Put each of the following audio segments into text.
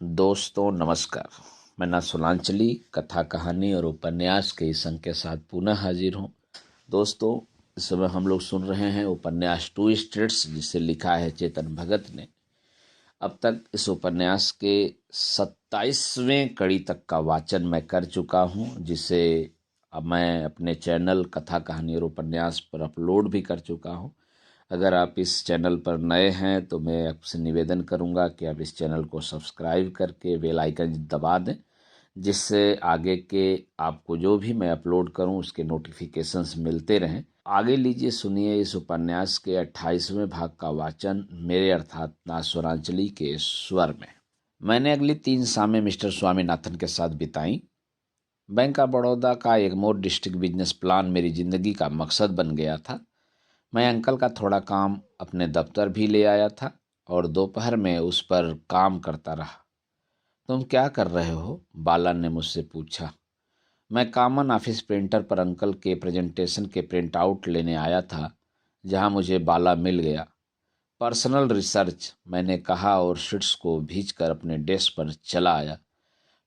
दोस्तों नमस्कार। मैं ना सुलांचली कथा कहानी और उपन्यास के इस अंक के साथ पुनः हाजिर हूँ। दोस्तों, इस समय हम लोग सुन रहे हैं उपन्यास टू स्टेट्स, जिसे लिखा है चेतन भगत ने। अब तक इस उपन्यास के 27वें कड़ी तक का वाचन मैं कर चुका हूँ, जिसे अब मैं अपने चैनल कथा कहानी और उपन्यास पर अपलोड भी कर चुका हूँ। अगर आप इस चैनल पर नए हैं तो मैं आपसे निवेदन करूंगा कि आप इस चैनल को सब्सक्राइब करके बेल आइकन दबा दें, जिससे आगे के आपको जो भी मैं अपलोड करूं उसके नोटिफिकेशंस मिलते रहें। आगे लीजिए, सुनिए इस उपन्यास के 28वें भाग का वाचन मेरे अर्थात नास्वरांचली के स्वर में। मैंने अगली 3 शामें मिस्टर स्वामीनाथन के साथ बिताई। बैंक ऑफ बड़ौदा का एग्मोर डिस्ट्रिक्ट बिजनेस प्लान मेरी जिंदगी का मकसद बन गया था। मैं अंकल का थोड़ा काम अपने दफ्तर भी ले आया था और दोपहर में उस पर काम करता रहा। तुम क्या कर रहे हो? बाला ने मुझसे पूछा। मैं कॉमन ऑफिस प्रिंटर पर अंकल के प्रेजेंटेशन के प्रिंट आउट लेने आया था, जहां मुझे बाला मिल गया। पर्सनल रिसर्च, मैंने कहा और शीट्स को भींचकर अपने डेस्क पर चला आया।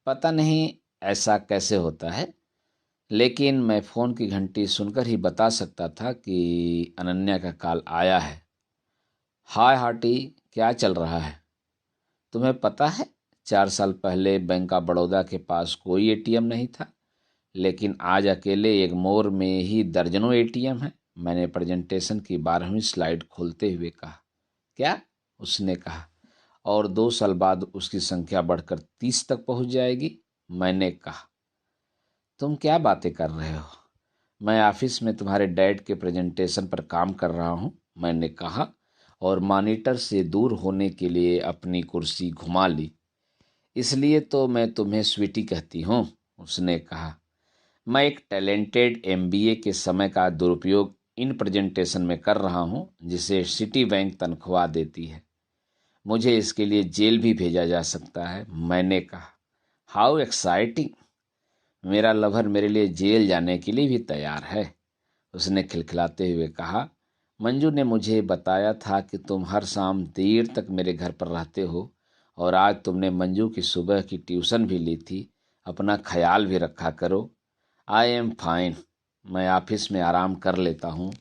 पता नहीं ऐसा कैसे होता है, लेकिन मैं फ़ोन की घंटी सुनकर ही बता सकता था कि अनन्या का कॉल आया है। हाय हार्टी, क्या चल रहा है? तुम्हें पता है, 4 साल पहले बैंक ऑफ बड़ौदा के पास कोई एटीएम नहीं था, लेकिन आज अकेले एग्मोर में ही दर्जनों एटीएम हैं। मैंने प्रेजेंटेशन की 12वीं स्लाइड खोलते हुए कहा। क्या? उसने कहा। और 2 साल बाद उसकी संख्या बढ़कर 30 तक पहुंच जाएगी, मैंने कहा। तुम क्या बातें कर रहे हो? मैं ऑफिस में तुम्हारे डैड के प्रेजेंटेशन पर काम कर रहा हूँ, मैंने कहा और मॉनिटर से दूर होने के लिए अपनी कुर्सी घुमा ली। इसलिए तो मैं तुम्हें स्वीटी कहती हूँ, उसने कहा। मैं एक टैलेंटेड एमबीए के समय का दुरुपयोग इन प्रेजेंटेशन में कर रहा हूँ, जिसे सिटी बैंक तनख्वाह देती है। मुझे इसके लिए जेल भी भेजा जा सकता है, मैंने कहा। How exciting! मेरा लवर मेरे लिए जेल जाने के लिए भी तैयार है, उसने खिलखिलाते हुए कहा। मंजू ने मुझे बताया था कि तुम हर शाम देर तक मेरे घर पर रहते हो और आज तुमने मंजू की सुबह की ट्यूशन भी ली थी। अपना ख्याल भी रखा करो। I am fine. मैं ऑफिस में आराम कर लेता हूँ।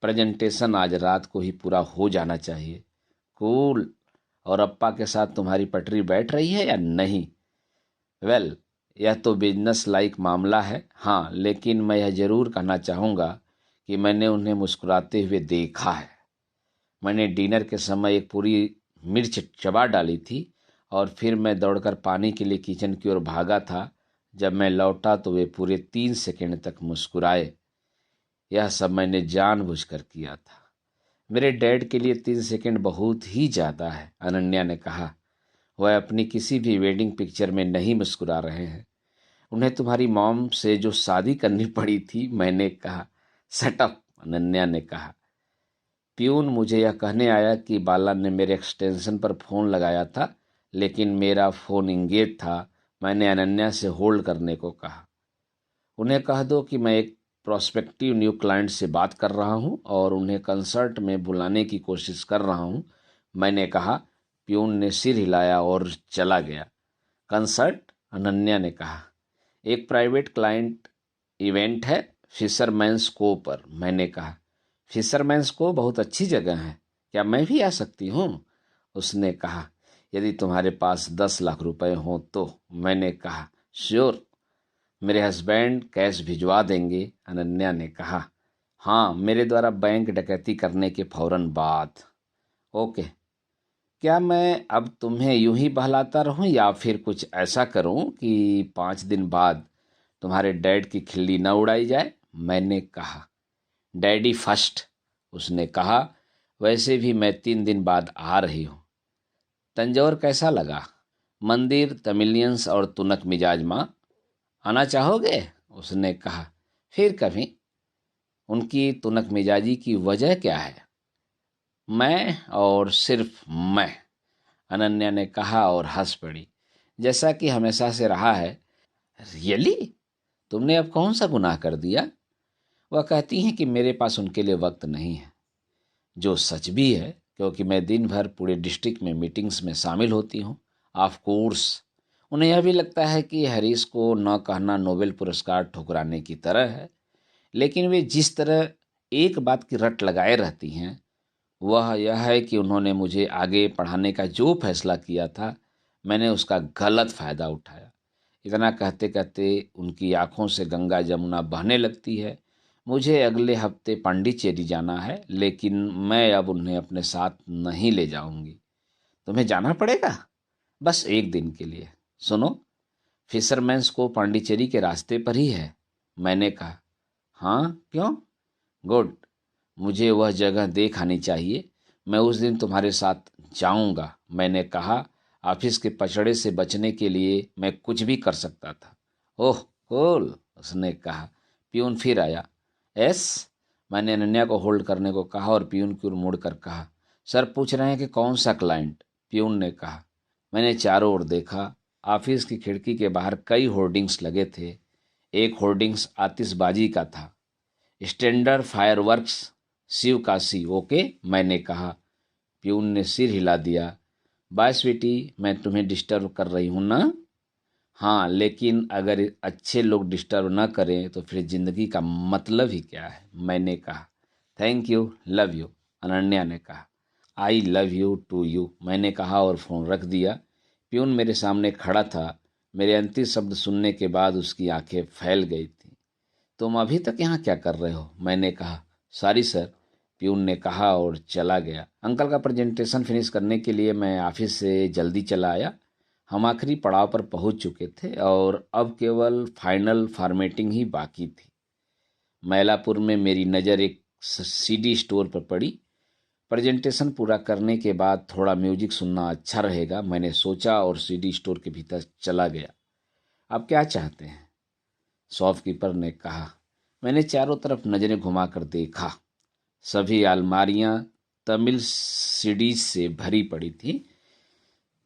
प्रेजेंटेशन आज रात को ही पूरा हो जाना चाहिए। कूल। और अप्पा के साथ तुम्हारी पटरी बैठ रही है या नहीं? वेल, यह तो बिजनेस लाइक मामला है। हाँ, लेकिन मैं यह जरूर कहना चाहूँगा कि मैंने उन्हें मुस्कुराते हुए देखा है। मैंने डिनर के समय एक पूरी मिर्च चबा डाली थी और फिर मैं दौड़कर पानी के लिए किचन की ओर भागा था। जब मैं लौटा तो वे पूरे 3 सेकंड तक मुस्कुराए। यह सब मैंने जानबूझकर किया था। मेरे डैड के लिए 3 सेकंड बहुत ही ज़्यादा है, अनन्या ने कहा। वह अपनी किसी भी वेडिंग पिक्चर में नहीं मुस्कुरा रहे हैं। उन्हें तुम्हारी मॉम से जो शादी करनी पड़ी थी, मैंने कहा। शट अप, अनन्या ने कहा। प्यून मुझे यह कहने आया कि बाला ने मेरे एक्सटेंशन पर फ़ोन लगाया था, लेकिन मेरा फ़ोन इंगेज था। मैंने अनन्या से होल्ड करने को कहा। उन्हें कह दो कि मैं एक प्रोस्पेक्टिव न्यू क्लाइंट से बात कर रहा हूं और उन्हें कंसर्ट में बुलाने की कोशिश कर रहा हूं, मैंने कहा। प्यून ने सिर हिलाया और चला गया। कंसर्ट? अनन्या ने कहा। एक प्राइवेट क्लाइंट इवेंट है, फिशरमैन्स को पर, मैंने कहा। फिशरमैन्स को बहुत अच्छी जगह है, क्या मैं भी आ सकती हूँ? उसने कहा। यदि तुम्हारे पास 10 लाख रुपए हों तो, मैंने कहा। श्योर, मेरे हस्बैंड कैश भिजवा देंगे, अनन्या ने कहा। हाँ, मेरे द्वारा बैंक डकैती करने के फौरन बाद। ओके। क्या मैं अब तुम्हें यूं ही बहलाता रहूं या फिर कुछ ऐसा करूं कि 5 दिन बाद तुम्हारे डैड की खिल्ली न उड़ाई जाए? मैंने कहा। डैडी फर्स्ट, उसने कहा। वैसे भी मैं 3 दिन बाद आ रही हूँ। तंजौर कैसा लगा? मंदिर, तमिलियंस और तुनक मिजाज माँ। आना चाहोगे? उसने कहा। फिर कभी। उनकी तुनक मिजाजी की वजह क्या है? मैं और सिर्फ मैं, अनन्या ने कहा और हंस पड़ी, जैसा कि हमेशा से रहा है। रियली? तुमने अब कौन सा गुनाह कर दिया? वह कहती हैं कि मेरे पास उनके लिए वक्त नहीं है, जो सच भी है, क्योंकि मैं दिन भर पूरे डिस्ट्रिक्ट में मीटिंग्स में शामिल होती हूँ। ऑफ कोर्स, उन्हें यह भी लगता है कि हैरिस को न कहना नोबेल पुरस्कार ठुकराने की तरह है, लेकिन वे जिस तरह एक बात की रट लगाए रहती हैं वह यह है कि उन्होंने मुझे आगे पढ़ाने का जो फैसला किया था मैंने उसका गलत फ़ायदा उठाया। इतना कहते कहते उनकी आंखों से गंगा जमुना बहने लगती है। मुझे अगले हफ्ते पांडिचेरी जाना है, लेकिन मैं अब उन्हें अपने साथ नहीं ले जाऊंगी। तुम्हें जाना पड़ेगा? बस एक दिन के लिए। सुनो, फिशरमैन्स को पांडिचेरी के रास्ते पर ही है। मैंने कहा, हाँ क्यों? गुड, मुझे वह जगह देख आनी चाहिए। मैं उस दिन तुम्हारे साथ जाऊंगा। मैंने कहा, ऑफिस के पचड़े से बचने के लिए मैं कुछ भी कर सकता था। ओह कूल, उसने कहा। प्यून फिर आया। एस, मैंने अनन्या को होल्ड करने को कहा और प्यून की ओर मुड़कर कहा, सर पूछ रहे हैं कि कौन सा क्लाइंट? प्यून ने कहा। मैंने चारों ओर देखा। ऑफिस की खिड़की के बाहर कई होर्डिंग्स लगे थे। एक होर्डिंग्स आतिशबाजी का था, standard fireworks Sivakasi. Okay, मैंने कहा। प्यून ने सिर हिला दिया। बाय स्वीटी, मैं तुम्हें डिस्टर्ब कर रही हूं ना? हाँ, लेकिन अगर अच्छे लोग डिस्टर्ब न करें तो फिर जिंदगी का मतलब ही क्या है? मैंने कहा। Thank you, love you, Ananya ने कहा। I love you too you, मैंने कहा और फ़ोन रख दिया। प्यून मेरे सामने खड़ा था। मेरे अंतिम शब्द सुनने के बाद उसकी आंखें फैल गई थी। तुम अभी तक यहाँ क्या कर रहे हो? मैंने कहा। सॉरी सर, प्यून ने कहा और चला गया। अंकल का प्रेजेंटेशन फिनिश करने के लिए मैं ऑफिस से जल्दी चला आया। हम आखिरी पड़ाव पर पहुंच चुके थे और अब केवल फाइनल फॉर्मेटिंग ही बाकी थी। मैलापुर में मेरी नज़र एक सीडी स्टोर पर पड़ी। प्रेजेंटेशन पूरा करने के बाद थोड़ा म्यूजिक सुनना अच्छा रहेगा, मैंने सोचा और सीडी स्टोर के भीतर चला गया। आप क्या चाहते हैं? शॉपकीपर ने कहा। मैंने चारों तरफ नजरें घुमाकर देखा। सभी अलमारियां तमिल सीडीज से भरी पड़ी थी,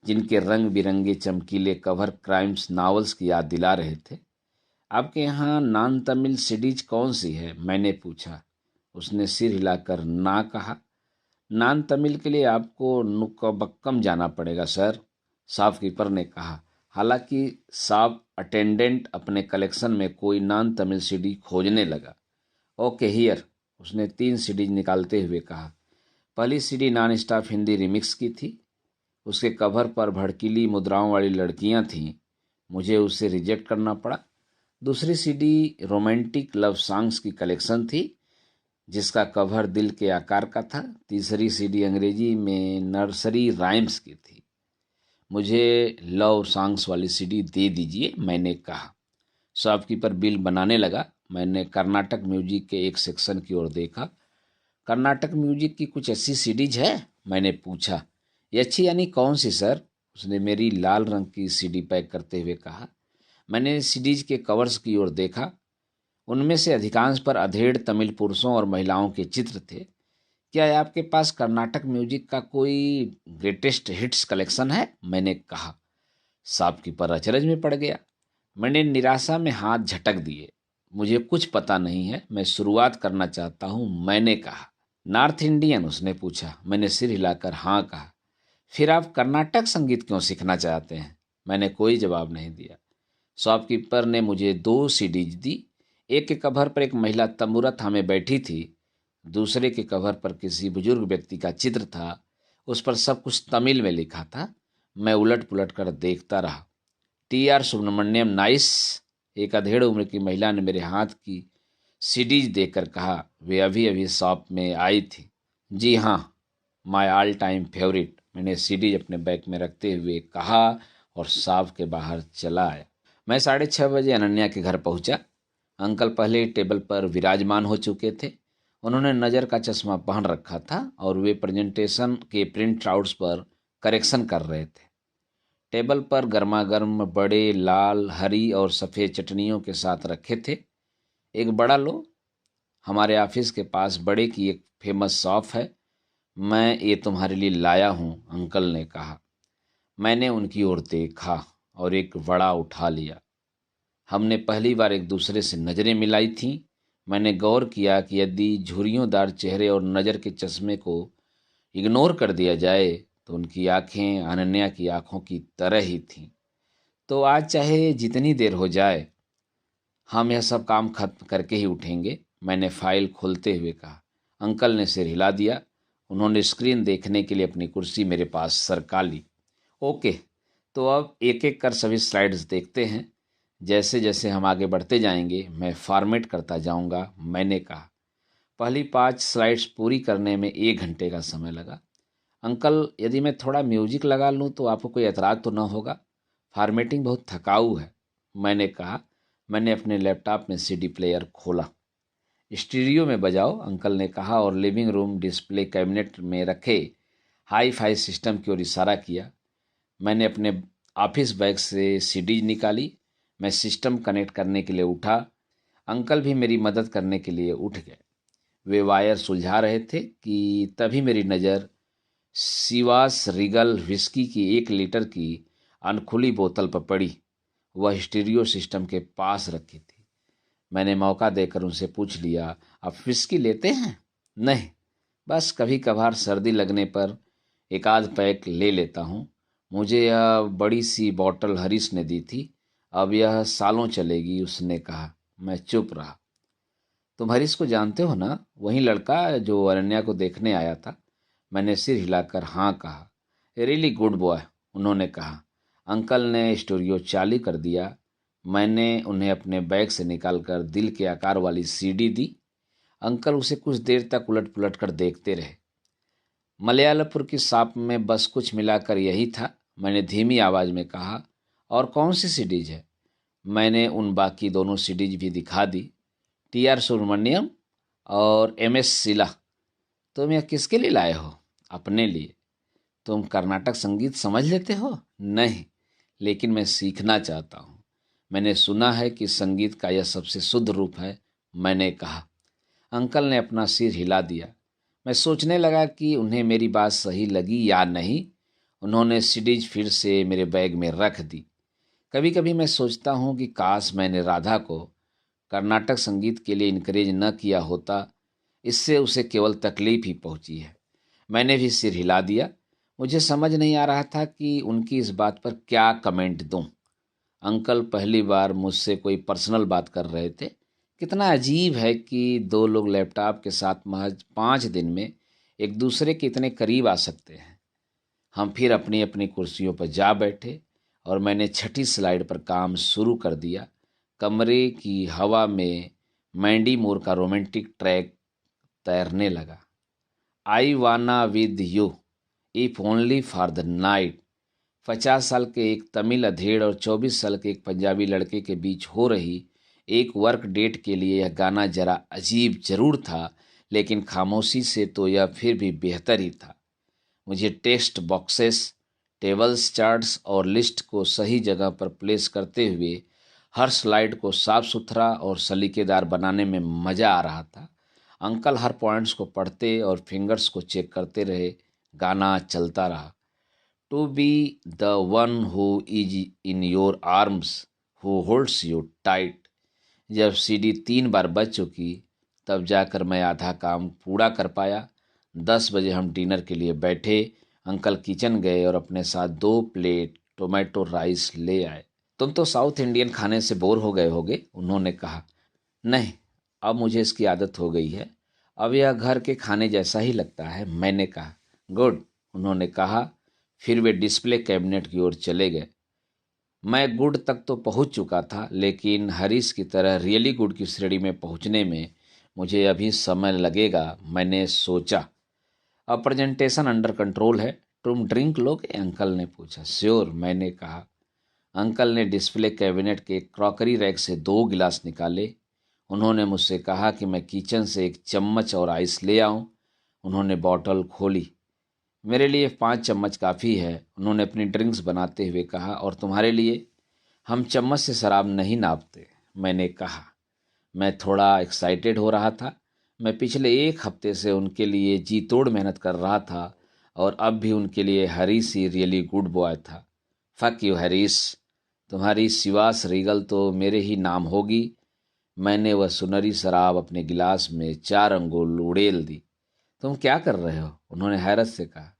जिनके रंग बिरंगे चमकीले कवर क्राइम्स नॉवेल्स की याद दिला रहे थे। आपके यहाँ नॉन तमिल सीडीज कौन सी है? मैंने पूछा। उसने सिर हिलाकर ना कहा। नॉन तमिल के लिए आपको नुक्कबक्कम जाना पड़ेगा सर, शॉपकीपर ने कहा। हालांकि शॉप अटेंडेंट अपने कलेक्शन में कोई नॉन तमिल सीडी खोजने लगा। ओके हियर, उसने 3 सीडी निकालते हुए कहा। पहली CD non stop Hindi remix की थी। उसके कवर पर भड़कीली मुद्राओं वाली लड़कियां थीं। मुझे उसे रिजेक्ट करना पड़ा। दूसरी सीडी रोमांटिक लव सॉन्ग्स की कलेक्शन थी, जिसका कवर दिल के आकार का था। तीसरी सीडी अंग्रेजी में नर्सरी राइम्स की थी। मुझे लव सॉन्ग्स वाली सीडी दे दीजिए, मैंने कहा। शॉपकीपर बिल बनाने लगा। मैंने कर्नाटक म्यूजिक के एक सेक्शन की ओर देखा। कर्नाटक म्यूजिक की कुछ ऐसी सीडीज है? मैंने पूछा। ये अच्छी यानी कौन सी सर? उसने मेरी लाल रंग की सीडी पैक करते हुए कहा। मैंने सीडीज के कवर्स की ओर देखा। उनमें से अधिकांश पर अधेड़ तमिल पुरुषों और महिलाओं के चित्र थे। क्या आपके पास कर्नाटक म्यूजिक का कोई ग्रेटेस्ट हिट्स कलेक्शन है? मैंने कहा। शॉपकीपर अचरज में पड़ गया। मैंने निराशा में हाथ झटक दिए। मुझे कुछ पता नहीं है, मैं शुरुआत करना चाहता हूँ, मैंने कहा। North Indian? उसने पूछा। मैंने सिर हिलाकर हाँ कहा। फिर आप कर्नाटक संगीत क्यों सीखना चाहते हैं? मैंने कोई जवाब नहीं दिया। शॉपकीपर ने मुझे 2 सीडीज दी। एक के कवर पर एक महिला तंबूरा थामे बैठी थी। दूसरे के कवर पर किसी बुजुर्ग व्यक्ति का चित्र था। उस पर सब कुछ तमिल में लिखा था। मैं उलट पुलट कर देखता रहा। टी आर सुब्रमण्यम नाइस, एक अधेड़ उम्र की महिला ने मेरे हाथ की सीडीज देखकर कहा। वे अभी अभी शॉप में आई थी। जी हाँ, माय ऑल टाइम फेवरेट, मैंने सीडीज अपने बैग में रखते हुए कहा और शॉप के बाहर चला आया। मैं 6:30 बजे अनन्या के घर पहुंचा। अंकल पहले ही टेबल पर विराजमान हो चुके थे। उन्होंने नज़र का चश्मा पहन रखा था और वे प्रेजेंटेशन के प्रिंट आउट्स पर करेक्शन कर रहे थे। टेबल पर गर्मा-गर्म बड़े लाल, हरी और सफ़ेद चटनियों के साथ रखे थे। एक बड़ा लो, हमारे ऑफिस के पास बड़े की एक फेमस शॉप है, मैं ये तुम्हारे लिए लाया हूँ, अंकल ने कहा। मैंने उनकी ओर देखा और एक वड़ा उठा लिया। हमने पहली बार एक दूसरे से नज़रें मिलाई थीं। मैंने गौर किया कि यदि झुर्रियोंदार चेहरे और नज़र के चश्मे को इग्नोर कर दिया जाए तो उनकी आंखें अनन्या की आंखों की तरह ही थीं। तो आज चाहे जितनी देर हो जाए, हम यह सब काम खत्म करके ही उठेंगे, मैंने फाइल खोलते हुए कहा। अंकल ने सिर हिला दिया। उन्होंने स्क्रीन देखने के लिए अपनी कुर्सी मेरे पास सरका ली। ओके, तो अब एक एक कर सभी स्लाइड्स देखते हैं। जैसे जैसे हम आगे बढ़ते जाएंगे मैं फॉर्मेट करता जाऊंगा, मैंने कहा। पहली 5 स्लाइड्स पूरी करने में 1 घंटे का समय लगा। अंकल, यदि मैं थोड़ा म्यूजिक लगा लूं तो आपको कोई एतराज़ तो न होगा? फॉर्मेटिंग बहुत थकाऊ है, मैंने कहा। मैंने अपने लैपटॉप में सीडी प्लेयर खोला। स्टीरियो में बजाओ, अंकल ने कहा और लिविंग रूम डिस्प्ले कैबिनेट में रखे हाई फाई सिस्टम की ओर इशारा किया। मैंने अपने ऑफिस बैग से सीडीज निकाली। मैं सिस्टम कनेक्ट करने के लिए उठा। अंकल भी मेरी मदद करने के लिए उठ गए। वे वायर सुलझा रहे थे कि तभी मेरी नज़र सिवास रीगल विस्की की 1 लीटर की अनखुली बोतल पर पड़ी। वह स्टीरियो सिस्टम के पास रखी थी। मैंने मौका देकर उनसे पूछ लिया, आप विस्की लेते हैं? नहीं, बस कभी कभार सर्दी लगने पर एक आध पैक ले लेता हूँ। मुझे यह बड़ी सी बोतल हरीश ने दी थी, अब यह सालों चलेगी, उसने कहा। मैं चुप रहा। तुम हरीश को जानते हो ना, वही लड़का जो अरण्या को देखने आया था? मैंने सिर हिलाकर हाँ कहा। रियली गुड बॉय, उन्होंने कहा। अंकल ने स्टूडियो चालू कर दिया। मैंने उन्हें अपने बैग से निकालकर दिल के आकार वाली सीडी दी। अंकल उसे कुछ देर तक उलट पुलट कर देखते रहे। मलयालपुर की शॉप में बस कुछ मिलाकर यही था, मैंने धीमी आवाज में कहा। और कौन सी सीडीज है? मैंने उन बाकी दोनों सीडीज भी दिखा दी, टी.आर. सुब्रमण्यम और एम.एस. शीला। तुम यह किसके लिए लाए हो? अपने लिए। तुम कर्नाटक संगीत समझ लेते हो? नहीं, लेकिन मैं सीखना चाहता हूँ। मैंने सुना है कि संगीत का यह सबसे शुद्ध रूप है, मैंने कहा। अंकल ने अपना सिर हिला दिया। मैं सोचने लगा कि उन्हें मेरी बात सही लगी या नहीं। उन्होंने सीडीज फिर से मेरे बैग में रख दी। कभी कभी मैं सोचता हूँ कि काश मैंने राधा को कर्नाटक संगीत के लिए इनकरेज न किया होता, इससे उसे केवल तकलीफ ही पहुंची है। मैंने भी सिर हिला दिया। मुझे समझ नहीं आ रहा था कि उनकी इस बात पर क्या कमेंट दूं। अंकल पहली बार मुझसे कोई पर्सनल बात कर रहे थे। कितना अजीब है कि 2 लोग लैपटॉप के साथ महज 5 दिन में एक दूसरे के इतने करीब आ सकते हैं। हम फिर अपनी अपनी कुर्सियों पर जा बैठे और मैंने 6ठी स्लाइड पर काम शुरू कर दिया। कमरे की हवा में मैंडी मूर का रोमांटिक ट्रैक तैरने लगा। आई वाना with you if only for the night. 50 साल के एक तमिल अधेड़ और 24 साल के एक पंजाबी लड़के के बीच हो रही एक वर्क डेट के लिए यह गाना जरा अजीब जरूर था, लेकिन खामोशी से तो यह फिर भी बेहतर ही था। मुझे टेक्स्ट बॉक्सेस, टेबल्स, चार्ट्स और लिस्ट को सही जगह पर प्लेस करते हुए हर स्लाइड को साफ सुथरा और सलीकेदार बनाने में मज़ा आ रहा था। अंकल हर पॉइंट्स को पढ़ते और फिंगर्स को चेक करते रहे। गाना चलता रहा। To be the one who is in your arms, who holds you tight. जब सीडी 3 बार बज चुकी तब जाकर मैं आधा काम पूरा कर पाया। 10 बजे हम डिनर के लिए बैठे। अंकल किचन गए और अपने साथ 2 प्लेट टोमेटो राइस ले आए। तुम तो साउथ इंडियन खाने से बोर हो गए होगे, उन्होंने कहा। नहीं, अब मुझे इसकी आदत हो गई है। अब यह घर के खाने जैसा ही लगता है, मैंने कहा। गुड, उन्होंने कहा। फिर वे डिस्प्ले कैबिनेट की ओर चले गए। मैं गुड तक तो पहुंच चुका था, लेकिन हरीश की तरह रियली गुड की श्रेणी में पहुंचने में मुझे अभी समय लगेगा, मैंने सोचा। अब प्रेजेंटेशन अंडर कंट्रोल है। तुम ड्रिंक लोगे? अंकल ने पूछा। श्योर, मैंने कहा। अंकल ने डिस्प्ले कैबिनेट के क्रॉकरी रैक से 2 गिलास निकाले। उन्होंने मुझसे कहा कि मैं किचन से एक चम्मच और आइस ले आऊं। उन्होंने बॉटल खोली। मेरे लिए 5 चम्मच काफ़ी है, उन्होंने अपनी ड्रिंक्स बनाते हुए कहा। और तुम्हारे लिए? हम चम्मच से शराब नहीं नापते, मैंने कहा। मैं थोड़ा एक्साइटेड हो रहा था। मैं पिछले 1 हफ्ते से उनके लिए जी तोड़ मेहनत कर रहा था और अब भी उनके लिए Harish he really good boy था। फक यू हरीश, तुम्हारी शिवास रीगल तो मेरे ही नाम होगी। मैंने वह सुनहरी शराब अपने गिलास में 4 अंगुल उड़ेल दी। तुम क्या कर रहे हो? उन्होंने हैरत से कहा।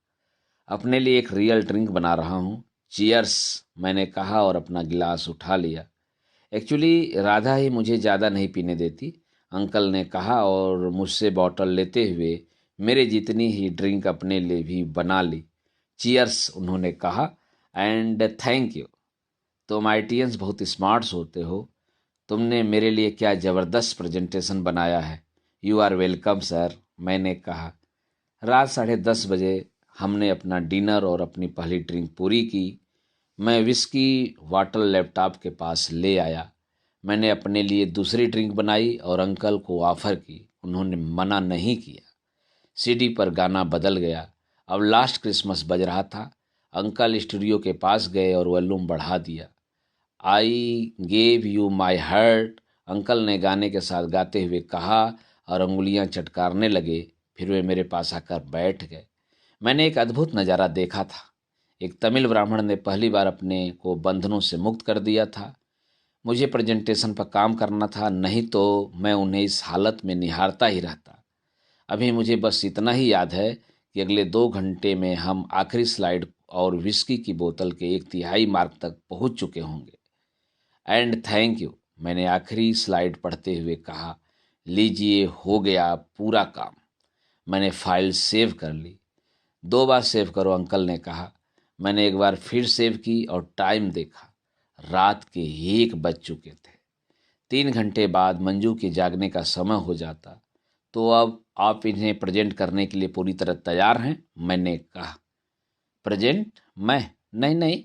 अपने लिए एक रियल ड्रिंक बना रहा हूँ। चीयर्स, मैंने कहा और अपना गिलास उठा लिया। एक्चुअली राधा ही मुझे ज़्यादा नहीं पीने देती, अंकल ने कहा और मुझसे बॉटल लेते हुए मेरे जितनी ही ड्रिंक अपने लिए भी बना ली। चीयर्स, उन्होंने कहा, एंड थैंक यू। तुम आईटीएंस बहुत स्मार्ट्स होते हो। तुमने मेरे लिए क्या ज़बरदस्त प्रेजेंटेशन बनाया है। यू आर वेलकम सर, मैंने कहा। रात 10:30 बजे हमने अपना डिनर और अपनी पहली ड्रिंक पूरी की। मैं विस्की वाटर लैपटॉप के पास ले आया। मैंने अपने लिए दूसरी ड्रिंक बनाई और अंकल को ऑफर की। उन्होंने मना नहीं किया। सीडी पर गाना बदल गया। अब लास्ट क्रिसमस बज रहा था। अंकल स्टूडियो के पास गए और वॉल्यूम बढ़ा दिया। I gave you my heart, uncle ने गाने के साथ गाते हुए कहा और अंगुलियां चटकारने लगे। फिर वे मेरे पास आकर बैठ गए। मैंने एक अद्भुत नज़ारा देखा था। एक तमिल ब्राह्मण ने पहली बार अपने को बंधनों से मुक्त कर दिया था। मुझे प्रेजेंटेशन पर काम करना था, नहीं तो मैं उन्हें इस हालत में निहारता ही रहता। अभी मुझे बस इतना ही याद है कि अगले 2 घंटे में हम आखिरी स्लाइड और विस्की की बोतल के 1/3 मार्क तक पहुंच चुके होंगे। एंड थैंक यू, मैंने आखिरी स्लाइड पढ़ते हुए कहा। लीजिए, हो गया पूरा काम। मैंने फाइल सेव कर ली। 2 बार सेव करो, अंकल ने कहा। मैंने एक बार फिर सेव की और टाइम देखा। रात के 1 बज चुके थे। 3 घंटे बाद मंजू के जागने का समय हो जाता। तो अब आप इन्हें प्रेजेंट करने के लिए पूरी तरह तैयार हैं, मैंने कहा। प्रेजेंट? मैं? नहीं नहीं,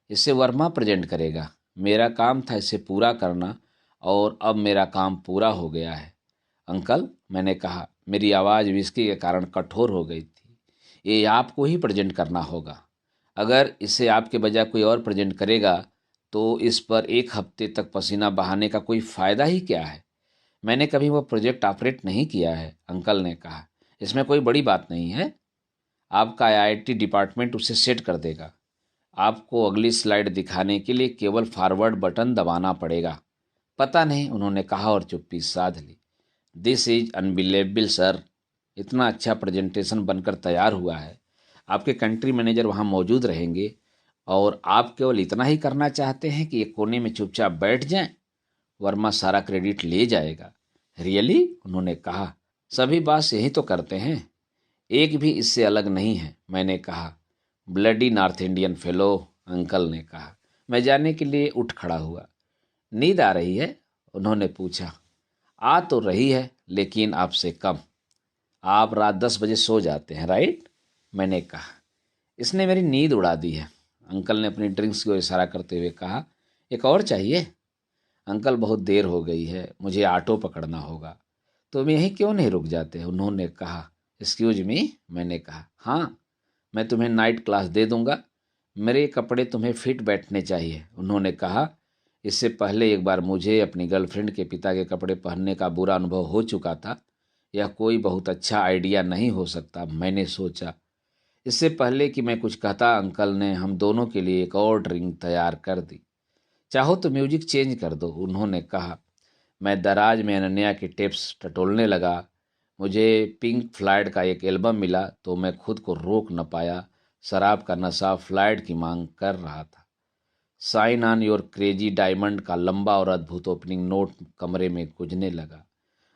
इसे वर्मा प्रेजेंट करेगा। मेरा काम था इसे पूरा करना और अब मेरा काम पूरा हो गया है। अंकल, मैंने कहा। मेरी आवाज़ विस्की के कारण कठोर हो गई थी। ये आपको ही प्रेजेंट करना होगा। अगर इसे आपके बजाय कोई और प्रेजेंट करेगा तो इस पर 1 हफ्ते तक पसीना बहाने का कोई फ़ायदा ही क्या है। मैंने कभी वो प्रोजेक्ट ऑपरेट नहीं किया है, अंकल ने कहा। इसमें कोई बड़ी बात नहीं है। आपका आईआईटी डिपार्टमेंट उसे सेट कर देगा। आपको अगली स्लाइड दिखाने के लिए केवल फॉरवर्ड बटन दबाना पड़ेगा। पता नहीं, उन्होंने कहा और चुप्पी साध ली। दिस इज अनबिलीवेबल सर, इतना अच्छा प्रेजेंटेशन बनकर तैयार हुआ है। आपके कंट्री मैनेजर वहाँ मौजूद रहेंगे और आप केवल इतना ही करना चाहते हैं कि एक कोने में चुपचाप बैठ जाएं। वर्मा सारा क्रेडिट ले जाएगा। रियली? उन्होंने कहा। सभी बास यही तो करते हैं, एक भी इससे अलग नहीं है, मैंने कहा। Bloody north Indian fellow, uncle ने कहा। मैं जाने के लिए उठ खड़ा हुआ। नींद आ रही है? उन्होंने पूछा। आ तो रही है, लेकिन आपसे कम। आप रात 10 बजे सो जाते हैं, राइट? मैंने कहा। इसने मेरी नींद उड़ा दी है, अंकल ने अपनी ड्रिंक्स को इशारा करते हुए कहा। एक और चाहिए? अंकल, बहुत देर हो गई है, मुझे ऑटो पकड़ना होगा। तुम यहीं क्यों नहीं रुक जाते? उन्होंने कहा। एक्सक्यूज मी, मैंने कहा। हाँ, मैं तुम्हें नाइट क्लास दे दूंगा। मेरे कपड़े तुम्हें फिट बैठने चाहिए, उन्होंने कहा। इससे पहले एक बार मुझे अपनी गर्लफ्रेंड के पिता के कपड़े पहनने का बुरा अनुभव हो चुका था। यह कोई बहुत अच्छा आइडिया नहीं हो सकता, मैंने सोचा। इससे पहले कि मैं कुछ कहता, अंकल ने हम दोनों के लिए एक और ड्रिंक तैयार कर दी। चाहो तो म्यूजिक चेंज कर दो, उन्होंने कहा। मैं दराज में अनन्या के टेप्स टटोलने लगा। मुझे पिंक फ्लॉयड का एक एल्बम मिला तो मैं खुद को रोक न पाया। शराब का नशा फ्लॉयड की मांग कर रहा था। Shine on your crazy diamond का लंबा और अद्भुत ओपनिंग नोट कमरे में गूंजने लगा।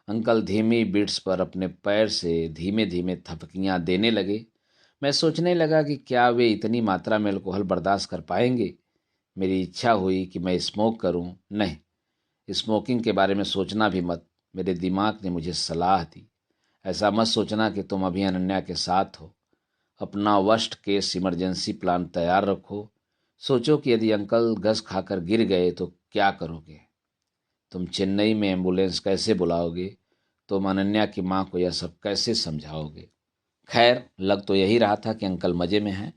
अंकल धीमी बीट्स पर अपने पैर से धीमे धीमे थपकियां देने लगे। मैं सोचने लगा कि क्या वे इतनी मात्रा में अल्कोहल बर्दाश्त कर पाएंगे। मेरी इच्छा हुई कि मैं स्मोक करूं। नहीं, स्मोकिंग के बारे में सोचना भी मत, मेरे दिमाग ने मुझे सलाह दी। ऐसा मत सोचना कि तुम अभी अनन्या के साथ हो। अपना वर्स्ट केस इमरजेंसी प्लान तैयार रखो। सोचो कि यदि अंकल गस खाकर गिर गए तो क्या करोगे? तुम चेन्नई में एम्बुलेंस कैसे बुलाओगे? तुम अनन्या की माँ को यह सब कैसे समझाओगे? खैर, लग तो यही रहा था कि अंकल मजे में हैं।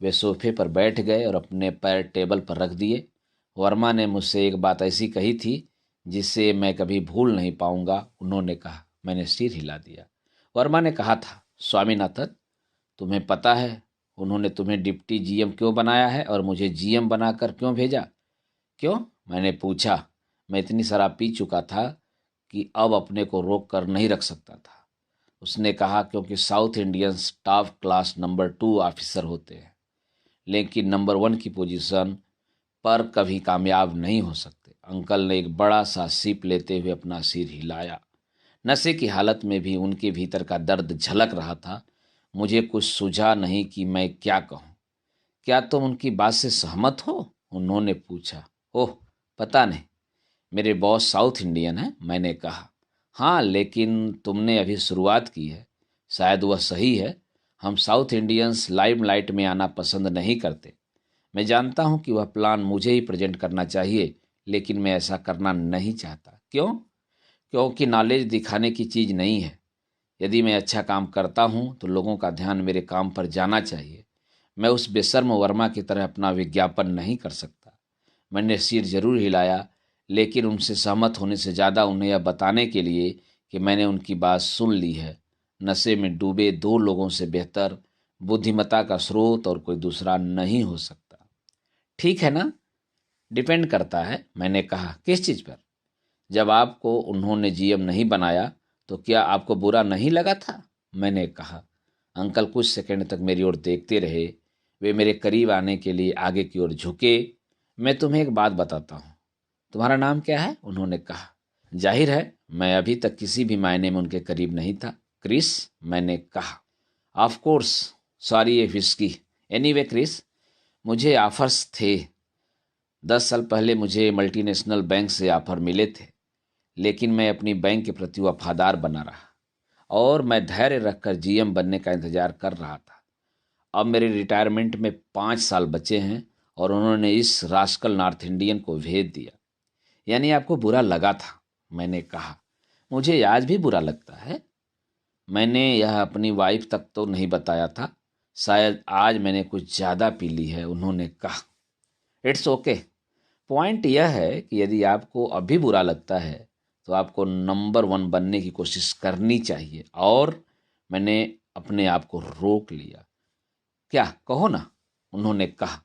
वे सोफे पर बैठ गए और अपने पैर टेबल पर रख दिए। वर्मा ने मुझसे एक बात ऐसी कही थी जिसे मैं कभी भूल नहीं पाऊंगा, उन्होंने कहा। मैंने सिर हिला दिया। वर्मा ने कहा था, स्वामीनाथन, तुम्हें पता है उन्होंने तुम्हें डिप्टी जीएम क्यों बनाया है और मुझे जीएम बनाकर क्यों भेजा? क्यों? मैंने पूछा। मैं इतनी शराब पी चुका था कि अब अपने को रोक कर नहीं रख सकता था। उसने कहा, क्योंकि south Indians top class number 2 officer होते हैं। लेकिन नंबर 1 की पोजीशन पर कभी कामयाब नहीं हो सकते। अंकल ने एक बड़ा सा सिप लेते हुए अपना सिर हिलाया। नशे की हालत में भी उनके भीतर का दर्द झलक रहा था। मुझे कुछ सूझा नहीं कि मैं क्या कहूँ। क्या तुम उनकी बात से सहमत हो? उन्होंने पूछा। ओह, पता नहीं, मेरे बॉस साउथ इंडियन हैं, मैंने कहा। हाँ, लेकिन तुमने अभी शुरुआत की है। शायद वह सही है। हम साउथ इंडियंस लाइमलाइट में आना पसंद नहीं करते। मैं जानता हूं कि वह प्लान मुझे ही प्रेजेंट करना चाहिए, लेकिन मैं ऐसा करना नहीं चाहता। क्यों? क्योंकि नॉलेज दिखाने की चीज़ नहीं है। यदि मैं अच्छा काम करता हूं तो लोगों का ध्यान मेरे काम पर जाना चाहिए। मैं उस बेशर्म वर्मा की तरह अपना विज्ञापन नहीं कर सकता। मैंने सिर जरूर हिलाया, लेकिन उनसे सहमत होने से ज़्यादा उन्हें यह बताने के लिए कि मैंने उनकी बात सुन ली है। नशे में डूबे दो लोगों से बेहतर बुद्धिमत्ता का स्रोत और कोई दूसरा नहीं हो सकता। ठीक है ना? डिपेंड करता है, मैंने कहा। किस चीज़ पर? जब आपको उन्होंने जीएम नहीं बनाया तो क्या आपको बुरा नहीं लगा था? मैंने कहा। अंकल कुछ सेकंड तक मेरी ओर देखते रहे। वे मेरे करीब आने के लिए आगे की ओर झुके। मैं तुम्हें एक बात बताता हूँ। तुम्हारा नाम क्या है? उन्होंने कहा। जाहिर है, मैं अभी तक किसी भी मायने में उनके करीब नहीं था। क्रिस, मैंने कहा। ऑफ कोर्स, सॉरी ये विस्की। एनीवे क्रिस, मुझे ऑफर्स थे। 10 साल पहले मुझे मल्टीनेशनल बैंक से ऑफर मिले थे, लेकिन मैं अपनी बैंक के प्रति वफादार बना रहा और मैं धैर्य रखकर जीएम बनने का इंतजार कर रहा था। अब मेरे रिटायरमेंट में 5 साल बचे हैं और उन्होंने इस रास्कल नॉर्थ इंडियन को भेज दिया। यानी आपको बुरा लगा था? मैंने कहा। मुझे आज भी बुरा लगता है। मैंने यह अपनी वाइफ तक तो नहीं बताया था। शायद आज मैंने कुछ ज़्यादा पी ली है, उन्होंने कहा। It's okay. पॉइंट यह है कि यदि आपको अभी बुरा लगता है तो आपको नंबर 1 बनने की कोशिश करनी चाहिए। और मैंने अपने आप को रोक लिया। क्या? कहो ना, उन्होंने कहा।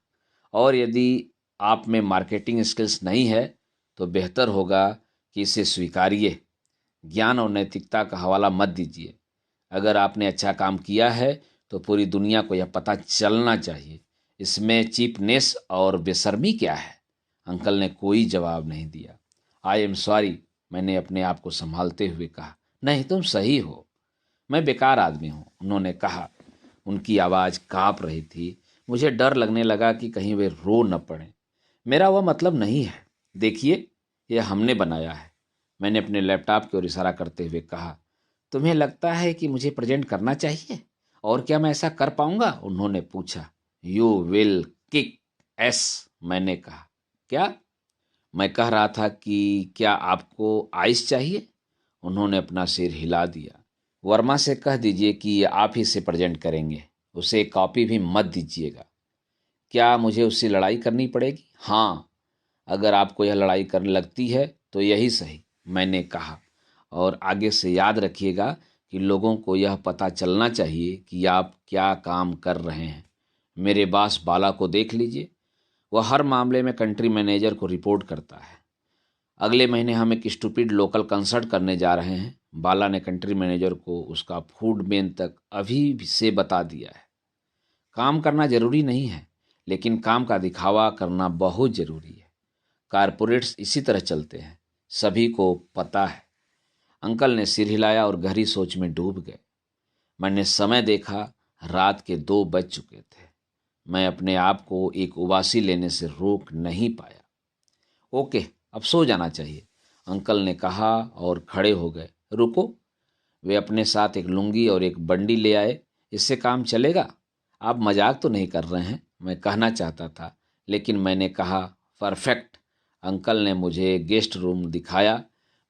और यदि आप में मार्केटिंग स्किल्स नहीं है तो बेहतर होगा कि इसे स्वीकारिए। ज्ञान और नैतिकता का हवाला मत दीजिए। अगर आपने अच्छा काम किया है तो पूरी दुनिया को यह पता चलना चाहिए। इसमें चीपनेस और बेशर्मी क्या है? अंकल ने कोई जवाब नहीं दिया। आई एम सॉरी, मैंने अपने आप को संभालते हुए कहा। नहीं, तुम सही हो, मैं बेकार आदमी हूँ, उन्होंने कहा। उनकी आवाज़ काँप रही थी। मुझे डर लगने लगा कि कहीं वे रो न पड़े। मेरा वह मतलब नहीं है। देखिए, यह हमने बनाया है। मैंने अपने लैपटॉप की ओर इशारा करते हुए कहा। तुम्हें लगता है कि मुझे प्रेजेंट करना चाहिए? और क्या मैं ऐसा कर पाऊंगा? उन्होंने पूछा। यू विल किक एस, मैंने कहा। क्या? मैं कह रहा था कि क्या आपको आइस चाहिए? उन्होंने अपना सिर हिला दिया। वर्मा से कह दीजिए कि ये आप ही से प्रेजेंट करेंगे। उसे एक कॉपी भी मत दीजिएगा। क्या मुझे उससे लड़ाई करनी पड़ेगी? हाँ, अगर आपको यह लड़ाई करने लगती है तो यही सही, मैंने कहा। और आगे से याद रखिएगा कि लोगों को यह पता चलना चाहिए कि आप क्या काम कर रहे हैं। मेरे बॉस बाला को देख लीजिए। वह हर मामले में कंट्री मैनेजर को रिपोर्ट करता है। अगले महीने हम एक स्टूपिड लोकल कंसर्ट करने जा रहे हैं। बाला ने कंट्री मैनेजर को उसका फूड मेन तक अभी से बता दिया है। काम करना जरूरी नहीं है, लेकिन काम का दिखावा करना बहुत जरूरी है। कारपोरेट्स इसी तरह चलते हैं, सभी को पता है। अंकल ने सिर हिलाया और गहरी सोच में डूब गए। मैंने समय देखा, रात के 2 बज चुके थे। मैं अपने आप को एक उबासी लेने से रोक नहीं पाया। ओके, अब सो जाना चाहिए, अंकल ने कहा और खड़े हो गए। रुको, वे अपने साथ एक लुंगी और एक बंडी ले आए। इससे काम चलेगा? आप मजाक तो नहीं कर रहे हैं? मैं कहना चाहता था, लेकिन मैंने कहा परफेक्ट। अंकल ने मुझे गेस्ट रूम दिखाया।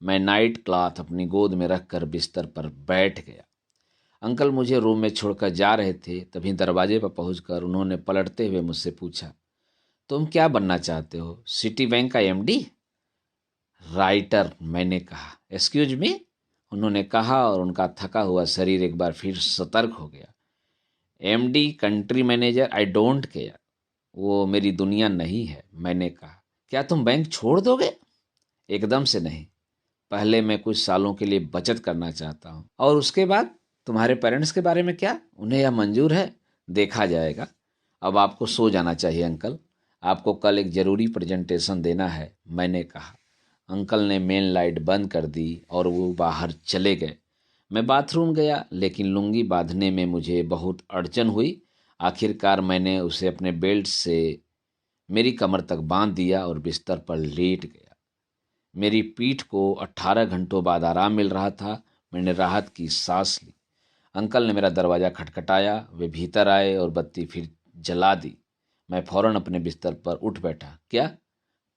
मैं नाइट क्लॉथ अपनी गोद में रखकर बिस्तर पर बैठ गया। अंकल मुझे रूम में छोड़कर जा रहे थे, तभी दरवाजे पर पहुंचकर उन्होंने पलटते हुए मुझसे पूछा, तुम क्या बनना चाहते हो? सिटी बैंक का एमडी? राइटर, मैंने कहा। एक्सक्यूज मी, उन्होंने कहा और उनका थका हुआ शरीर एक बार फिर सतर्क हो गया। MD, country manager, I don't care. वो मेरी दुनिया नहीं है, मैंने कहा। क्या तुम बैंक छोड़ दोगे? एकदम से नहीं। पहले मैं कुछ सालों के लिए बचत करना चाहता हूँ। और उसके बाद? तुम्हारे पेरेंट्स के बारे में क्या? उन्हें यह मंजूर है? देखा जाएगा। अब आपको सो जाना चाहिए अंकल, आपको कल एक ज़रूरी प्रेजेंटेशन देना है, मैंने कहा। अंकल ने मेन लाइट बंद कर दी और वो बाहर चले गए। मैं बाथरूम गया, लेकिन लुंगी बांधने में मुझे बहुत अड़चन हुई। आखिरकार मैंने उसे अपने बेल्ट से मेरी कमर तक बांध दिया और बिस्तर पर लेट गया। मेरी पीठ को 18 घंटों बाद आराम मिल रहा था। मैंने राहत की सांस ली। अंकल ने मेरा दरवाज़ा खटखटाया। वे भीतर आए और बत्ती फिर जला दी। मैं फौरन अपने बिस्तर पर उठ बैठा। क्या?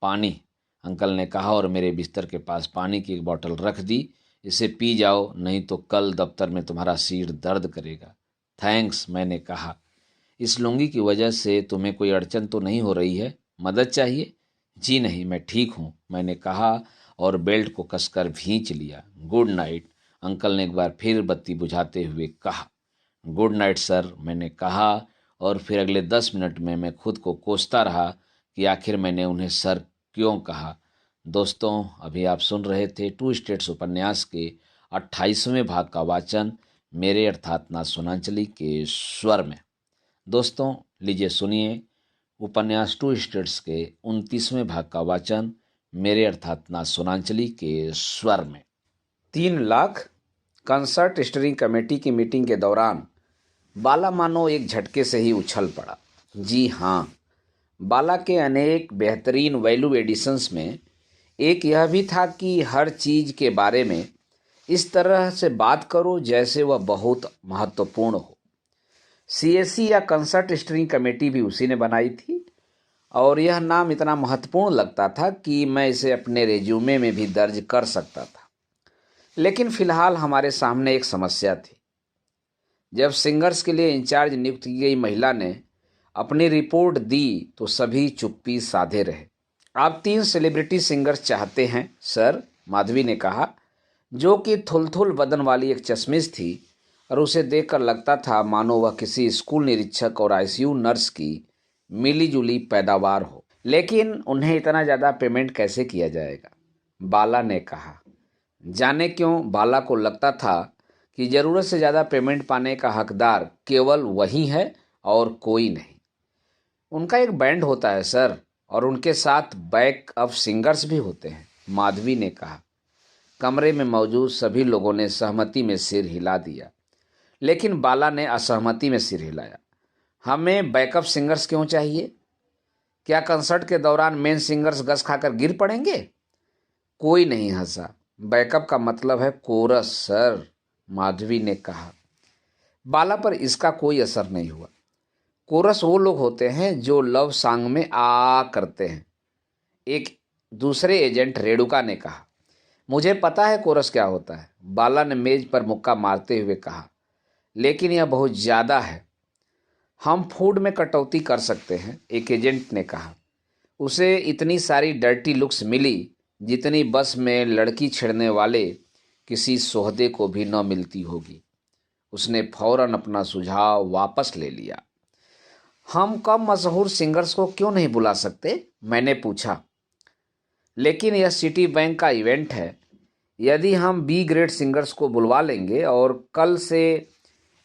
पानी, अंकल ने कहा और मेरे बिस्तर के पास पानी की एक बोतल रख दी। इसे पी जाओ, नहीं तो कल दफ्तर में तुम्हारा सिर दर्द करेगा। थैंक्स, मैंने कहा। इस लुंगी की वजह से तुम्हें कोई अड़चन तो नहीं हो रही है? मदद चाहिए? जी नहीं, मैं ठीक हूँ, मैंने कहा और बेल्ट को कसकर खींच लिया। गुड नाइट, अंकल ने एक बार फिर बत्ती बुझाते हुए कहा। गुड नाइट सर, मैंने कहा और फिर अगले 10 मिनट में मैं खुद को कोसता रहा कि आखिर मैंने उन्हें सर क्यों कहा। दोस्तों, अभी आप सुन रहे थे टू स्टेट्स उपन्यास के 28वें भाग का वाचन मेरे अर्थात ना सुनांचली के स्वर में। दोस्तों, लीजिए सुनिए उपन्यास टू स्टेट्स के 29वें भाग का वाचन मेरे अर्थात ना सुनांचली के स्वर में। 3 लाख कंसर्ट स्टीयरिंग कमेटी की मीटिंग के दौरान बाला मानो एक झटके से ही उछल पड़ा। जी हाँ, बाला के अनेक बेहतरीन वैल्यू एडिशंस में एक यह भी था कि हर चीज़ के बारे में इस तरह से बात करो जैसे वह बहुत महत्वपूर्ण हो। सीएससी या कंसर्ट स्टीयरिंग कमेटी भी उसी ने बनाई थी और यह नाम इतना महत्वपूर्ण लगता था कि मैं इसे अपने रेज्यूमे में भी दर्ज कर सकता था। लेकिन फिलहाल हमारे सामने एक समस्या थी। जब सिंगर्स के लिए इंचार्ज नियुक्त की गई महिला ने अपनी रिपोर्ट दी तो सभी चुप्पी साधे रहे। आप 3 सेलिब्रिटी सिंगर्स चाहते हैं सर, माधवी ने कहा, जो कि थुलथुल बदन वाली एक चश्मिश थी और उसे देखकर लगता था मानो वह किसी स्कूल निरीक्षक और आईसीयू नर्स की मिलीजुली पैदावार हो। लेकिन उन्हें इतना ज़्यादा पेमेंट कैसे किया जाएगा? बाला ने कहा। जाने क्यों बाला को लगता था कि ज़रूरत से ज़्यादा पेमेंट पाने का हकदार केवल वही है और कोई नहीं। उनका एक बैंड होता है सर, और उनके साथ बैकअप सिंगर्स भी होते हैं, माधवी ने कहा। कमरे में मौजूद सभी लोगों ने सहमति में सिर हिला दिया, लेकिन बाला ने असहमति में सिर हिलाया। हमें बैकअप सिंगर्स क्यों चाहिए? क्या कंसर्ट के दौरान मेन सिंगर्स गस खाकर गिर पड़ेंगे? कोई नहीं हंसा। बैकअप का मतलब है कोरस सर, माधवी ने कहा। बाला पर इसका कोई असर नहीं हुआ। कोरस वो लोग होते हैं जो लव सॉन्ग में आ करते हैं, एक दूसरे एजेंट रेणुका ने कहा। मुझे पता है कोरस क्या होता है, बाला ने मेज पर मुक्का मारते हुए कहा, लेकिन यह बहुत ज़्यादा है। हम फूड में कटौती कर सकते हैं, एक एजेंट ने कहा। उसे इतनी सारी डर्टी लुक्स मिली जितनी बस में लड़की छेड़ने वाले किसी सोहदे को भी न मिलती होगी। उसने फौरन अपना सुझाव वापस ले लिया। हम कम मशहूर सिंगर्स को क्यों नहीं बुला सकते? मैंने पूछा। लेकिन यह सिटी बैंक का इवेंट है। यदि हम बी ग्रेड सिंगर्स को बुलवा लेंगे और कल से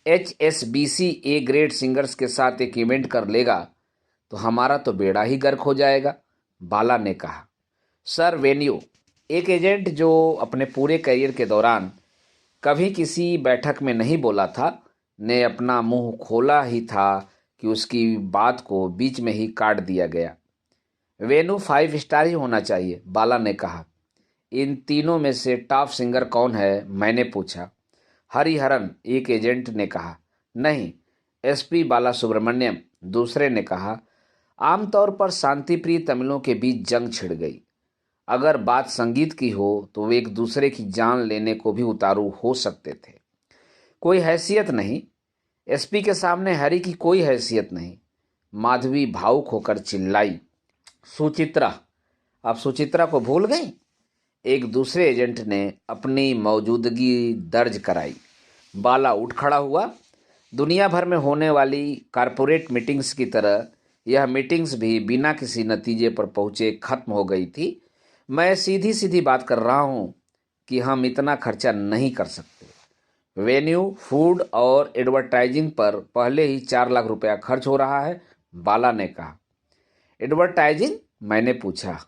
HSBC ए ग्रेड सिंगर्स के साथ एक इवेंट कर लेगा तो हमारा तो बेड़ा ही गर्क हो जाएगा, बाला ने कहा। सर वेन्यू, एक एजेंट जो अपने पूरे करियर के दौरान कभी किसी बैठक में नहीं बोला था, ने अपना मुंह खोला ही था कि उसकी बात को बीच में ही काट दिया गया। वेन्यू 5 स्टार ही होना चाहिए, बाला ने कहा। इन तीनों में से टॉप सिंगर कौन है? मैंने पूछा। हरिहरन, एक एजेंट ने कहा। नहीं, SP बाला सुब्रमण्यम, दूसरे ने कहा। आमतौर पर शांतिप्रिय तमिलों के बीच जंग छिड़ गई। अगर बात संगीत की हो तो वे एक दूसरे की जान लेने को भी उतारू हो सकते थे। कोई हैसियत नहीं, SP के सामने हरि की कोई हैसियत नहीं, माधवी भावुक होकर चिल्लाई। सुचित्रा, आप सुचित्रा को भूल गई? एक दूसरे एजेंट ने अपनी मौजूदगी दर्ज कराई। बाला उठ खड़ा हुआ। दुनिया भर में होने वाली कारपोरेट मीटिंग्स की तरह यह मीटिंग्स भी बिना किसी नतीजे पर पहुंचे खत्म हो गई थी। मैं सीधी सीधी बात कर रहा हूं कि हम इतना खर्चा नहीं कर सकते। वेन्यू, फूड और एडवर्टाइजिंग पर पहले ही 4 लाख रुपया खर्च हो रहा है, बाला ने कहा। एडवर्टाइजिंग? मैंने पूछा।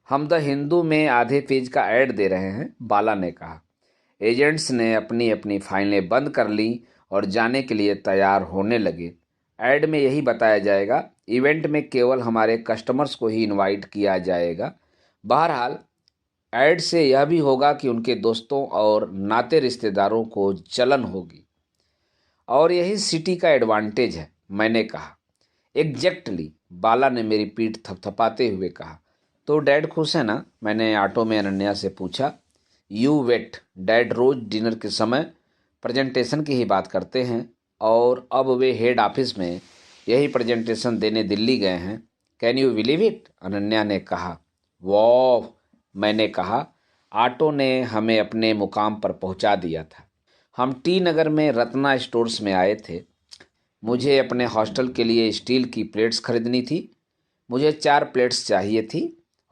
हम द हिंदू में आधे पेज का ऐड दे रहे हैं, बाला ने कहा। एजेंट्स ने अपनी अपनी फाइलें बंद कर लीं और जाने के लिए तैयार होने लगे। ऐड में यही बताया जाएगा, इवेंट में केवल हमारे कस्टमर्स को ही इनवाइट किया जाएगा। बहरहाल ऐड से यह भी होगा कि उनके दोस्तों और नाते रिश्तेदारों को जलन होगी, और यही सिटी का एडवांटेज है, मैंने कहा। एग्जैक्टली, बाला ने मेरी पीठ थपथपाते हुए कहा। तो डैड खुश है ना? मैंने ऑटो में अनन्या से पूछा। यू वेट, डैड रोज डिनर के समय प्रेजेंटेशन की ही बात करते हैं, और अब वे हेड ऑफिस में यही प्रेजेंटेशन देने दिल्ली गए हैं। Can you believe it? Ananya ने कहा। वाह, मैंने कहा। ऑटो ने हमें अपने मुकाम पर पहुंचा दिया था। हम टी नगर में रत्ना स्टोर्स में आए थे। मुझे अपने हॉस्टल के लिए स्टील की प्लेट्स खरीदनी थी। मुझे 4 प्लेट्स चाहिए थी,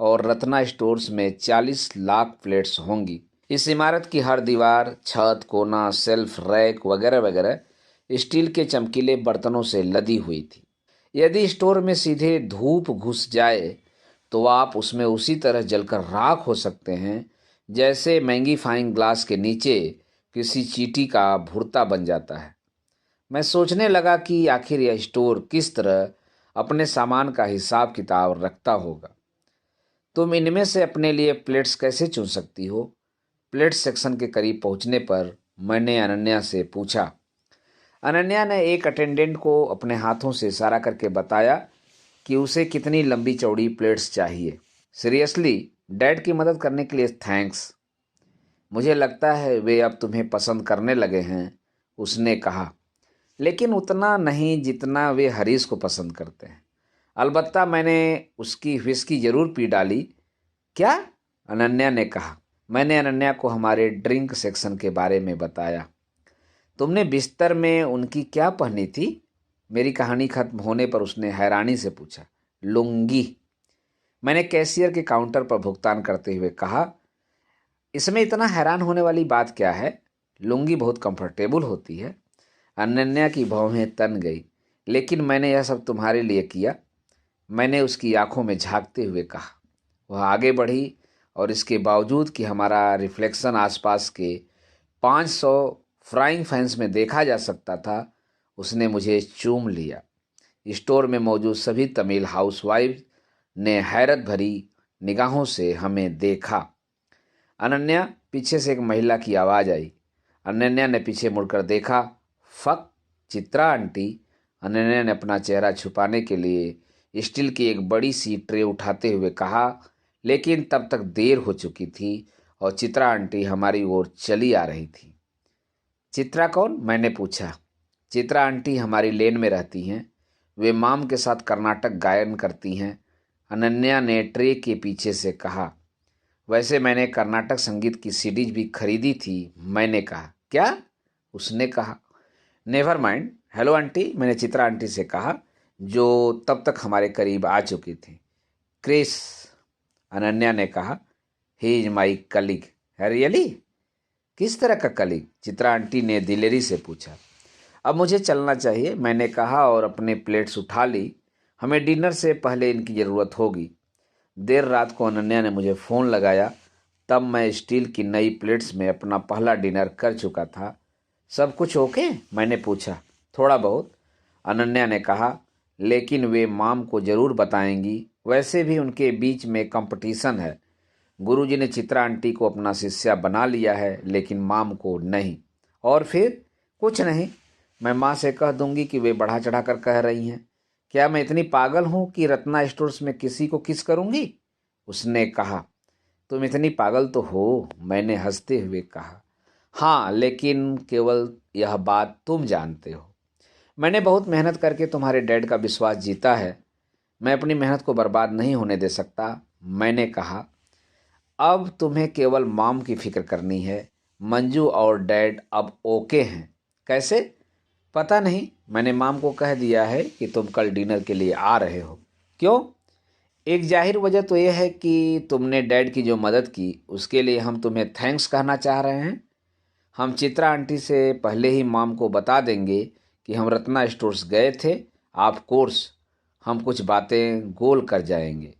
और रत्ना स्टोर्स में 40 लाख प्लेट्स होंगी। इस इमारत की हर दीवार, छत, कोना, सेल्फ, रैक वगैरह वगैरह स्टील के चमकीले बर्तनों से लदी हुई थी। यदि स्टोर में सीधे धूप घुस जाए तो आप उसमें उसी तरह जलकर राख हो सकते हैं जैसे मैग्नीफाइंग ग्लास के नीचे किसी चींटी का भुर्ता बन जाता है। मैं सोचने लगा कि आखिर यह स्टोर किस तरह अपने सामान का हिसाब किताब रखता होगा। तुम इनमें से अपने लिए प्लेट्स कैसे चुन सकती हो? प्लेट सेक्शन के करीब पहुंचने पर मैंने अनन्या से पूछा। अनन्या ने एक अटेंडेंट को अपने हाथों से इशारा करके बताया कि उसे कितनी लंबी चौड़ी प्लेट्स चाहिए। सीरियसली, डैड की मदद करने के लिए थैंक्स। मुझे लगता है वे अब तुम्हें पसंद करने लगे हैं, उसने कहा। लेकिन उतना नहीं जितना वे हरीश को पसंद करते हैं। अलबत्ता मैंने उसकी व्हिस्की जरूर पी डाली। क्या? अनन्या ने कहा। मैंने अनन्या को हमारे ड्रिंक सेक्शन के बारे में बताया। तुमने बिस्तर में उनकी क्या पहनी थी? मेरी कहानी खत्म होने पर उसने हैरानी से पूछा। लुंगी, मैंने कैशियर के काउंटर पर भुगतान करते हुए कहा। इसमें इतना हैरान होने वाली बात क्या है? लुंगी बहुत कंफर्टेबल होती है। अनन्या की भौहें तन गई। लेकिन मैंने यह सब तुम्हारे लिए किया, मैंने उसकी आंखों में झांकते हुए कहा। वह आगे बढ़ी, और इसके बावजूद कि हमारा रिफ्लेक्शन आसपास के 500 फ्राइंग पैन्स में देखा जा सकता था, उसने मुझे चूम लिया। स्टोर में मौजूद सभी तमिल हाउसवाइफ ने हैरत भरी निगाहों से हमें देखा। अनन्या, पीछे से एक महिला की आवाज़ आई। अनन्या ने पीछे मुड़कर देखा। Fuck, Chitra aunty. अनन्या ने अपना चेहरा छुपाने के लिए स्टील की एक बड़ी सी ट्रे उठाते हुए कहा, लेकिन तब तक देर हो चुकी थी और चित्रा आंटी हमारी ओर चली आ रही थी। चित्रा कौन? मैंने पूछा। चित्रा आंटी हमारी लेन में रहती हैं। वे माम के साथ कर्नाटक गायन करती हैं, अनन्या ने ट्रे के पीछे से कहा। वैसे मैंने कर्नाटक संगीत की सीडीज भी खरीदी थी, मैंने कहा। क्या? उसने कहा। Never mind. हेलो आंटी, मैंने चित्रा आंटी से कहा, जो तब तक हमारे करीब आ चुकी थी। क्रिस, अनन्या ने कहा। He is my colleague. Really? किस तरह का कलीग? चित्रा आंटी ने दिलेरी से पूछा। अब मुझे चलना चाहिए, मैंने कहा और अपने प्लेट्स उठा ली। हमें डिनर से पहले इनकी ज़रूरत होगी। देर रात को अनन्या ने मुझे फ़ोन लगाया, तब मैं स्टील की नई प्लेट्स में अपना पहला डिनर कर चुका था। सब कुछ ओके? मैंने पूछा। थोड़ा बहुत, अनन्या ने कहा, लेकिन वे माम को ज़रूर बताएंगी। वैसे भी उनके बीच में कंपटीशन है। गुरुजी ने चित्रा आंटी को अपना शिष्या बना लिया है, लेकिन माम को नहीं। और फिर? कुछ नहीं, मैं माँ से कह दूंगी कि वे बढ़ा चढ़ा कर कह रही हैं। क्या मैं इतनी पागल हूँ कि रत्ना स्टोर्स में किसी को किस करूँगी? उसने कहा। तुम इतनी पागल तो हो, मैंने हंसते हुए कहा। हाँ, लेकिन केवल यह बात तुम जानते हो। मैंने बहुत मेहनत करके तुम्हारे डैड का विश्वास जीता है। मैं अपनी मेहनत को बर्बाद नहीं होने दे सकता, मैंने कहा। अब तुम्हें केवल माम की फिक्र करनी है। मंजू और डैड अब ओके हैं। कैसे? पता नहीं, मैंने माम को कह दिया है कि तुम कल डिनर के लिए आ रहे हो। क्यों? एक जाहिर वजह तो यह है कि तुमने डैड की जो मदद की उसके लिए हम तुम्हें थैंक्स कहना चाह रहे हैं। हम चित्रा आंटी से पहले ही माम को बता देंगे कि हम रत्ना स्टोर्स गए थे। ऑफ कोर्स, हम कुछ बातें गोल कर जाएंगे।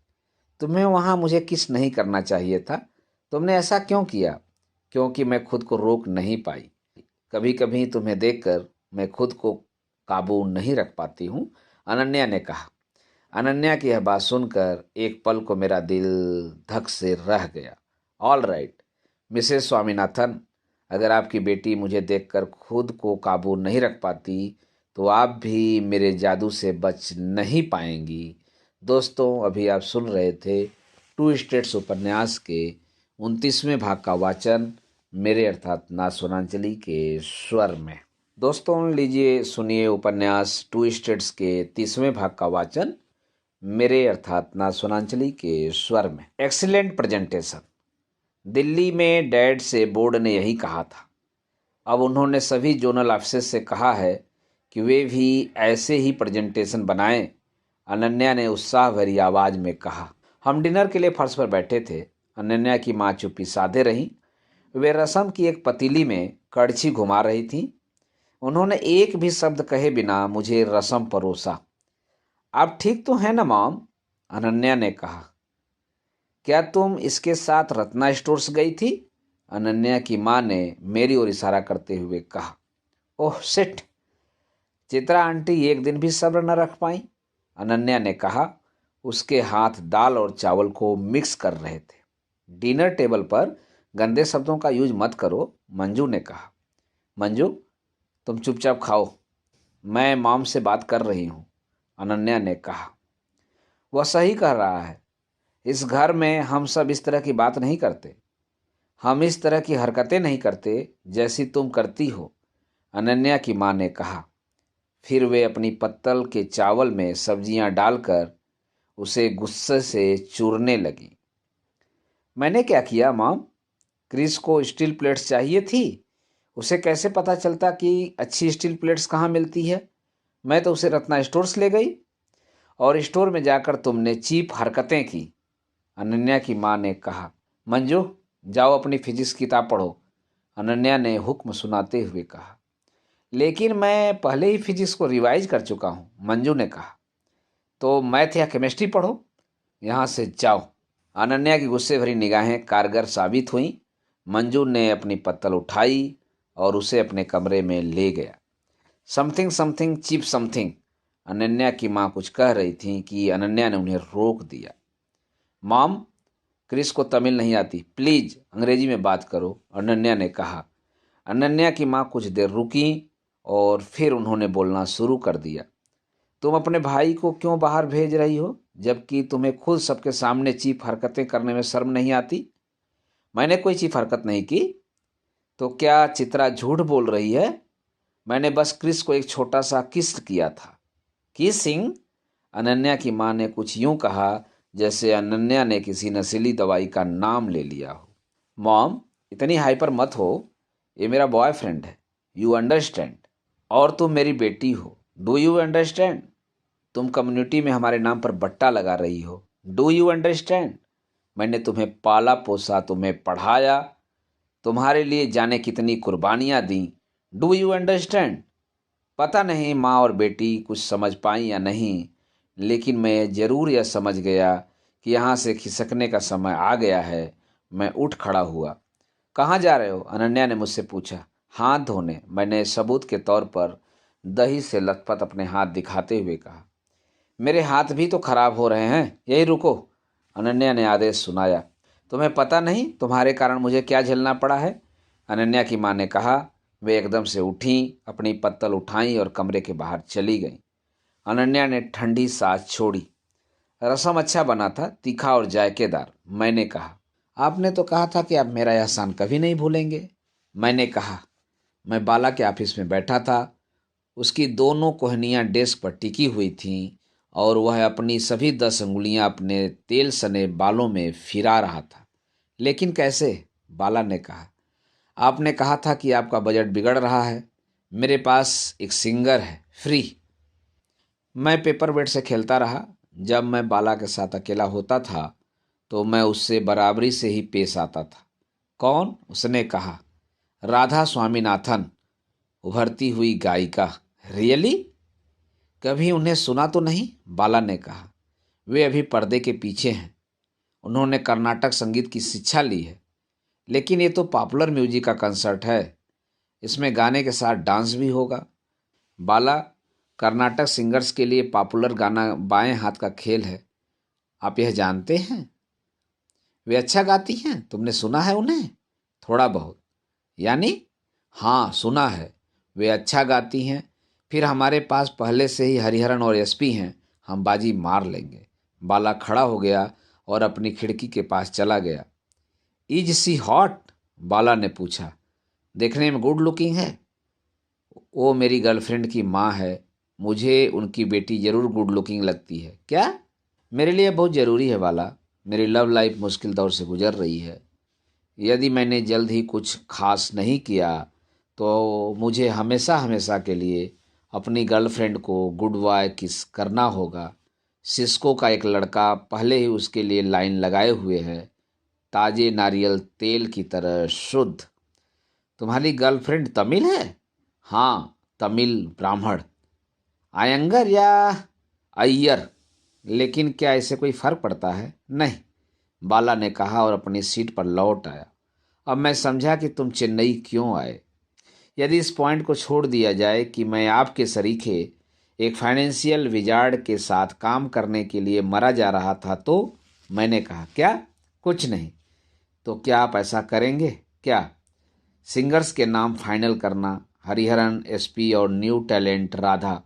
तुम्हें वहाँ मुझे किस नहीं करना चाहिए था। तुमने ऐसा क्यों किया? क्योंकि मैं खुद को रोक नहीं पाई। कभी कभी तुम्हें देखकर मैं खुद को काबू नहीं रख पाती हूँ, अनन्या ने कहा। अनन्या की यह बात सुनकर एक पल को मेरा दिल धक से रह गया। ऑल राइट मिसेस स्वामीनाथन, अगर आपकी बेटी मुझे देखकर खुद को काबू नहीं रख पाती तो आप भी मेरे जादू से बच नहीं पाएंगी। दोस्तों, अभी आप सुन रहे थे टू स्टेट्स उपन्यास के 29वें भाग का वाचन मेरे अर्थात ना सोनांचली के स्वर में। दोस्तों, लीजिए सुनिए उपन्यास टू स्टेट्स के 30वें भाग का वाचन मेरे अर्थात ना सोनांचली के स्वर में। Excellent presentation. दिल्ली में डैड से बोर्ड ने यही कहा था। अब उन्होंने सभी जोनल ऑफिसर्स से कहा है कि वे भी ऐसे ही प्रेजेंटेशन बनाएं। अनन्या ने उत्साह भरी आवाज में कहा। हम डिनर के लिए फर्श पर बैठे थे। अनन्या की माँ चुप्पी साधे रहीं। वे रसम की एक पतीली में कड़छी घुमा रही थीं। उन्होंने एक भी शब्द कहे बिना मुझे रसम परोसा। आप ठीक तो हैं ना मॉम? अनन्या ने कहा। क्या तुम इसके साथ रत्ना स्टोर्स गई थी? अनन्या की माँ ने मेरी ओर इशारा करते हुए कहा। ओह शिट, चित्रा आंटी एक दिन भी सब्र न रख पाई, अनन्या ने कहा। उसके हाथ दाल और चावल को मिक्स कर रहे थे। डिनर टेबल पर गंदे शब्दों का यूज मत करो, मंजू ने कहा। मंजू, तुम चुपचाप खाओ, मैं मॉम से बात कर रही हूँ, अनन्या ने कहा। वह सही कह रहा है। इस घर में हम सब इस तरह की बात नहीं करते। हम इस तरह की हरकतें नहीं करते जैसी तुम करती हो, अनन्या की माँ ने कहा। फिर वे अपनी पत्तल के चावल में सब्जियां डालकर उसे गुस्से से चूरने लगी। मैंने क्या किया मॉम? क्रिस को स्टील प्लेट्स चाहिए थी। उसे कैसे पता चलता कि अच्छी स्टील प्लेट्स कहाँ मिलती है? मैं तो उसे रत्ना स्टोर्स ले गई और स्टोर में जाकर तुमने चीप हरकतें की, अनन्या की माँ ने कहा। मंजू, जाओ अपनी फिजिक्स किताब पढ़ो, अनन्या ने हुक्म सुनाते हुए कहा। लेकिन मैं पहले ही फिजिक्स को रिवाइज कर चुका हूँ, मंजू ने कहा। तो मैथ या केमिस्ट्री पढ़ो, यहाँ से जाओ। अनन्या की गुस्से भरी निगाहें कारगर साबित हुईं। मंजू ने अपनी पत्तल उठाई और उसे अपने कमरे में ले गया। Something something cheap something, Ananya की माँ कुछ कह रही थी कि अनन्या ने उन्हें रोक दिया। मॉम, क्रिस को तमिल नहीं आती, प्लीज अंग्रेजी में बात करो, अनन्या ने कहा। अनन्या की माँ कुछ देर रुकी और फिर उन्होंने बोलना शुरू कर दिया। तुम अपने भाई को क्यों बाहर भेज रही हो, जबकि तुम्हें खुद सबके सामने चीप हरकतें करने में शर्म नहीं आती? मैंने कोई चीप हरकत नहीं की। तो क्या चित्रा झूठ बोल रही है? मैंने बस क्रिस को एक छोटा सा किस किया था। किसिंग? अनन्या की माँ ने कुछ यूं कहा जैसे अनन्या ने किसी नशीली दवाई का नाम ले लिया हो। मॉम, इतनी हाइपर मत हो, ये मेरा बॉयफ्रेंड है, यू अंडरस्टैंड। और तुम मेरी बेटी हो, डू यू अंडरस्टैंड? तुम कम्युनिटी में हमारे नाम पर बट्टा लगा रही हो, डू यू अंडरस्टैंड? मैंने तुम्हें पाला पोसा, तुम्हें पढ़ाया, तुम्हारे लिए जाने कितनी कुर्बानियां दी, डू यू अंडरस्टैंड? पता नहीं माँ और बेटी कुछ समझ पाई या नहीं, लेकिन मैं जरूर यह समझ गया कि यहाँ से खिसकने का समय आ गया है। मैं उठ खड़ा हुआ। कहाँ जा रहे हो? अनन्या ने मुझसे पूछा। हाथ धोने, मैंने सबूत के तौर पर दही से लथपथ अपने हाथ दिखाते हुए कहा। मेरे हाथ भी तो खराब हो रहे हैं, यही रुको, अनन्या ने आदेश सुनाया। तुम्हें पता नहीं तुम्हारे कारण मुझे क्या झेलना पड़ा है, अनन्या की माँ ने कहा। वे एकदम से उठीं, अपनी पत्तल उठाईं और कमरे के बाहर चली गईं। अनन्या ने ठंडी सांस छोड़ी। रसम अच्छा बना था, तीखा और जायकेदार, मैंने कहा। आपने तो कहा था कि आप मेरा एहसान कभी नहीं भूलेंगे, मैंने कहा। मैं बाला के ऑफिस में बैठा था। उसकी दोनों कोहनियाँ डेस्क पर टिकी हुई थीं और वह अपनी सभी 10 अंगुलियां अपने तेल सने बालों में फिरा रहा था। लेकिन कैसे? बाला ने कहा। आपने कहा था कि आपका बजट बिगड़ रहा है। मेरे पास एक सिंगर है, फ्री। मैं पेपर वेट से खेलता रहा। जब मैं बाला के साथ अकेला होता था तो मैं उससे बराबरी से ही पेश आता था। कौन? उसने कहा। राधा स्वामीनाथन, उभरती हुई गायिका। रियली? कभी उन्हें सुना तो नहीं? बाला ने कहा। वे अभी पर्दे के पीछे हैं। उन्होंने कर्नाटक संगीत की शिक्षा ली है। लेकिन ये तो पॉपुलर म्यूजिक का कंसर्ट है। इसमें गाने के साथ डांस भी होगा। बाला, कर्नाटक सिंगर्स के लिए पॉपुलर गाना बाएं हाथ का खेल है। आप यह जानते हैं? वे अच्छा गाती हैं। तुमने सुना है उन्हें? थोड़ा बहुत। यानी? हाँ, सुना है। वे अच्छा गाती हैं। फिर हमारे पास पहले से ही हरिहरन और एसपी हैं। हम बाजी मार लेंगे। बाला खड़ा हो गया और अपनी खिड़की के पास चला गया। Is C hot? बाला ने पूछा। देखने में गुड लुकिंग है। वो मेरी गर्लफ्रेंड की माँ है। मुझे उनकी बेटी जरूर गुड लुकिंग लगती है। क्या? मेरे लिए बहुत ज़रूरी है बाला। मेरी लव लाइफ मुश्किल दौर से गुजर रही है। यदि मैंने जल्द ही कुछ खास नहीं किया तो मुझे हमेशा हमेशा के लिए अपनी गर्लफ्रेंड को गुड बाय किस करना होगा। सिस्को का एक लड़का पहले ही उसके लिए लाइन लगाए हुए है, ताजे नारियल तेल की तरह शुद्ध। तुम्हारी गर्लफ्रेंड तमिल है? हाँ, तमिल ब्राह्मण। आयंगर या अय्यर? लेकिन क्या इससे कोई फर्क पड़ता है? नहीं, बाला ने कहा और अपनी सीट पर लौट आया। अब मैं समझा कि तुम चेन्नई क्यों आए। यदि इस पॉइंट को छोड़ दिया जाए कि मैं आपके सरीखे एक फाइनेंशियल विजार्ड के साथ काम करने के लिए मरा जा रहा था तो? मैंने कहा। क्या? कुछ नहीं। तो क्या आप ऐसा करेंगे? क्या? सिंगर्स के नाम फाइनल करना, हरिहरन, एसपी और न्यू टैलेंट राधा।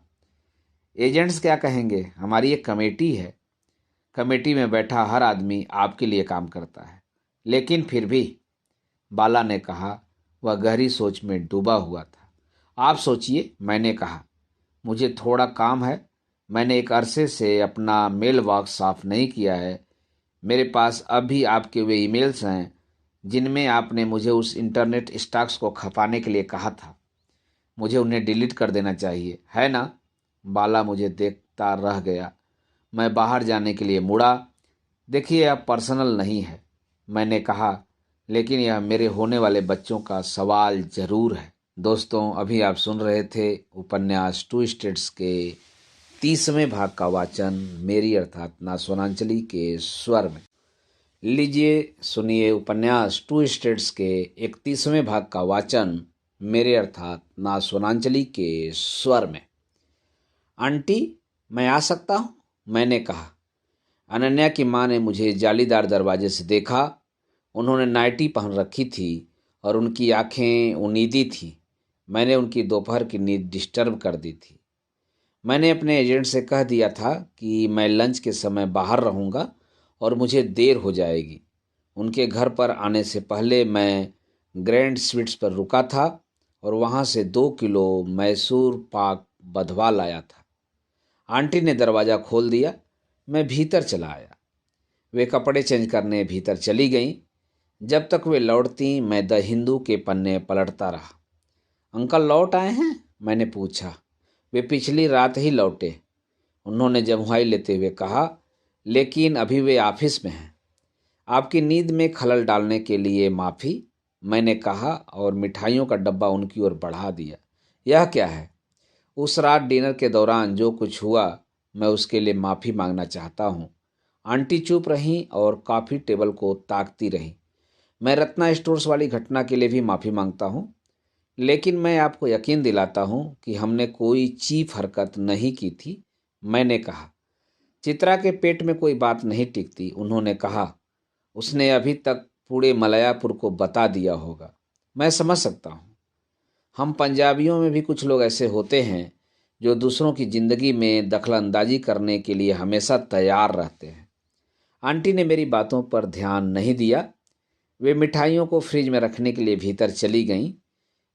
एजेंट्स क्या कहेंगे? हमारी एक कमेटी है। कमेटी में बैठा हर आदमी आपके लिए काम करता है। लेकिन फिर भी, बाला ने कहा। वह गहरी सोच में डूबा हुआ था। आप सोचिए, मैंने कहा। मुझे थोड़ा काम है। मैंने एक अरसे से अपना मेल बॉक्स साफ नहीं किया है। मेरे पास अब भी आपके वे ईमेल्स हैं जिनमें आपने मुझे उस इंटरनेट स्टॉक्स को खपाने के लिए कहा था। मुझे उन्हें डिलीट कर देना चाहिए, है ना? बाला मुझे देखता रह गया। मैं बाहर जाने के लिए मुड़ा। देखिए, यह पर्सनल नहीं है, मैंने कहा, लेकिन यह मेरे होने वाले बच्चों का सवाल जरूर है। दोस्तों, अभी आप सुन रहे थे उपन्यास टू स्टेट्स के 30वें भाग का वाचन मेरी अर्थात ना सोनांचली के स्वर में। लीजिए सुनिए उपन्यास टू स्टेट्स के 31वें भाग का वाचन मेरे अर्थात ना सोनांचली के स्वर में। आंटी, मैं आ सकता हूँ? मैंने कहा। अनन्या की माँ ने मुझे जालीदार दरवाजे से देखा। उन्होंने नाइटी पहन रखी थी और उनकी आंखें उनीदी थीं। मैंने उनकी दोपहर की नींद डिस्टर्ब कर दी थी। मैंने अपने एजेंट से कह दिया था कि मैं लंच के समय बाहर रहूँगा और मुझे देर हो जाएगी। उनके घर पर आने से पहले मैं ग्रैंड स्वीट्स पर रुका था और वहाँ से 2 किलो मैसूर पाक बधवा लाया था। आंटी ने दरवाज़ा खोल दिया। मैं भीतर चला आया। वे कपड़े चेंज करने भीतर चली गईं। जब तक वे लौटती मैं द हिंदू के पन्ने पलटता रहा। अंकल लौट आए हैं? मैंने पूछा। वे पिछली रात ही लौटे, उन्होंने जम्हाई लेते हुए कहा, लेकिन अभी वे ऑफिस में हैं। आपकी नींद में खलल डालने के लिए माफ़ी, मैंने कहा और मिठाइयों का डब्बा उनकी ओर बढ़ा दिया। यह क्या है? उस रात डिनर के दौरान जो कुछ हुआ, मैं उसके लिए माफ़ी मांगना चाहता हूँ। आंटी चुप रहीं और कॉफ़ी टेबल को ताकती रहीं। मैं रत्ना स्टोर्स वाली घटना के लिए भी माफ़ी मांगता हूँ, लेकिन मैं आपको यकीन दिलाता हूँ कि हमने कोई चीप हरकत नहीं की थी, मैंने कहा। चित्रा के पेट में कोई बात नहीं टिकती, उन्होंने कहा। उसने अभी तक पूरे मलयापुर को बता दिया होगा। मैं समझ सकता हूँ। हम पंजाबियों में भी कुछ लोग ऐसे होते हैं जो दूसरों की ज़िंदगी में दखलंदाजी करने के लिए हमेशा तैयार रहते हैं। आंटी ने मेरी बातों पर ध्यान नहीं दिया। वे मिठाइयों को फ्रिज में रखने के लिए भीतर चली गईं।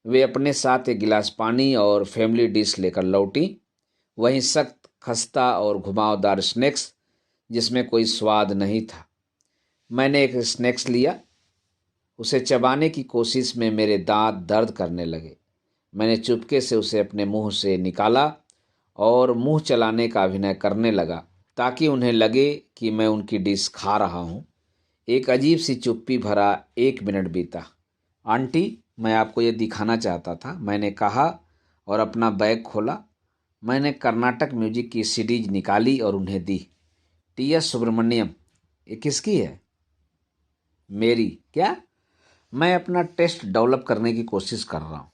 वे अपने साथ एक गिलास पानी और फैमिली डिश लेकर लौटी। वहीं सख्त, खस्ता और घुमावदार स्नैक्स जिसमें कोई स्वाद नहीं था। मैंने एक स्नैक्स लिया। उसे चबाने की कोशिश में मेरे दांत दर्द करने लगे। मैंने चुपके से उसे अपने मुंह से निकाला और मुंह चलाने का अभिनय करने लगा ताकि उन्हें लगे कि मैं उनकी डिश खा रहा हूँ। एक अजीब सी चुप्पी भरा 1 मिनट बीता। आंटी, मैं आपको ये दिखाना चाहता था, मैंने कहा और अपना बैग खोला। मैंने कर्नाटक म्यूजिक की सीडीज निकाली और उन्हें दी। टी.एस. सुब्रमण्यम, ये किसकी है? मेरी। क्या? मैं अपना टेस्ट डेवलप करने की कोशिश कर रहा हूँ।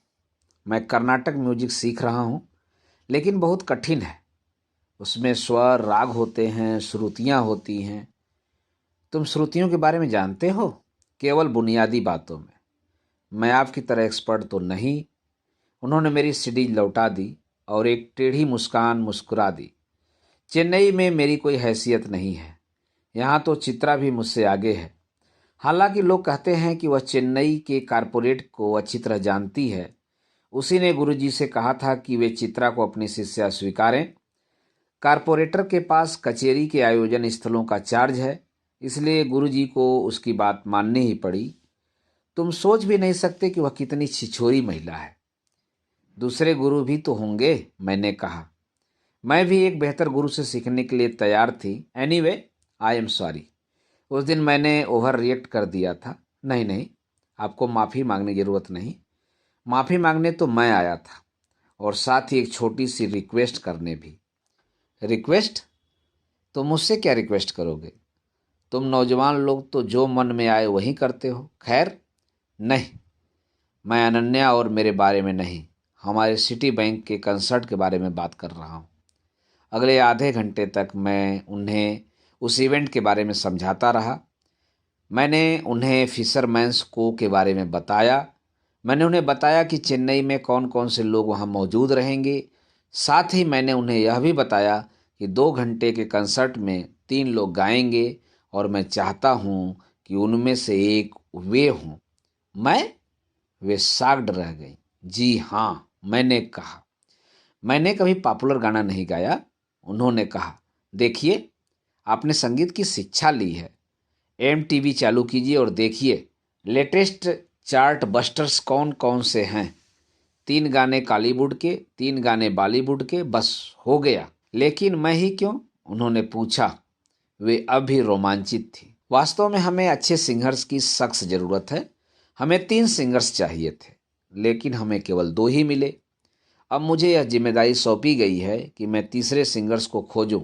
मैं कर्नाटक म्यूजिक सीख रहा हूँ, लेकिन बहुत कठिन है। उसमें स्वर, राग होते हैं, श्रुतियाँ होती हैं। तुम श्रुतियों के बारे में जानते हो? केवल बुनियादी बातों में। मैं आपकी तरह एक्सपर्ट तो नहीं। उन्होंने मेरी सीडी लौटा दी और एक टेढ़ी मुस्कान मुस्कुरा दी। चेन्नई में मेरी कोई हैसियत नहीं है। यहाँ तो चित्रा भी मुझसे आगे है। हालांकि लोग कहते हैं कि वह चेन्नई के कारपोरेट को अच्छी तरह जानती है। उसी ने गुरुजी से कहा था कि वे चित्रा को अपनी शिष्या स्वीकारें। कारपोरेटर के पास कचेरी के आयोजन स्थलों का चार्ज है, इसलिए गुरुजी को उसकी बात माननी ही पड़ी। तुम सोच भी नहीं सकते कि वह कितनी छिछोरी महिला है। दूसरे गुरु भी तो होंगे, मैंने कहा। मैं भी एक बेहतर गुरु से सीखने के लिए तैयार थी। Anyway, I am sorry. उस दिन मैंने ओवर रिएक्ट कर दिया था। नहीं नहीं, आपको माफ़ी मांगने की ज़रूरत नहीं। माफ़ी मांगने तो मैं आया था, और साथ ही एक छोटी सी रिक्वेस्ट करने भी। रिक्वेस्ट? तो मुझसे क्या रिक्वेस्ट करोगे? तुम नौजवान लोग तो जो मन में आए वही करते हो। खैर, नहीं, मैं अनन्या और मेरे बारे में नहीं, हमारे सिटी बैंक के कंसर्ट के बारे में बात कर रहा हूँ। अगले आधे घंटे तक मैं उन्हें उस इवेंट के बारे में समझाता रहा। मैंने उन्हें फिशरमैन्स को के बारे में बताया। मैंने उन्हें बताया कि चेन्नई में कौन कौन से लोग वहाँ मौजूद रहेंगे। साथ ही मैंने उन्हें यह भी बताया कि 2 घंटे के कंसर्ट में 3 लोग गाएंगे और मैं चाहता हूँ कि उनमें से एक वे हों। मैं? वे शाक्ड रह गई। जी हाँ, मैंने कहा, मैंने कभी पॉपुलर गाना नहीं गाया। उन्होंने कहा, देखिए, आपने संगीत की शिक्षा ली है। एमटीवी चालू कीजिए और देखिए लेटेस्ट चार्ट बस्टर्स कौन कौन से हैं। 3 गाने कॉलीवुड के, 3 गाने बॉलीवुड के, बस हो गया। लेकिन मैं ही क्यों? उन्होंने पूछा। वे अब भी रोमांचित थी। वास्तव में हमें अच्छे सिंगर्स की सख्त ज़रूरत है। हमें 3 सिंगर्स चाहिए थे, लेकिन हमें केवल 2 ही मिले। अब मुझे यह जिम्मेदारी सौंपी गई है कि मैं तीसरे सिंगर्स को खोजूं।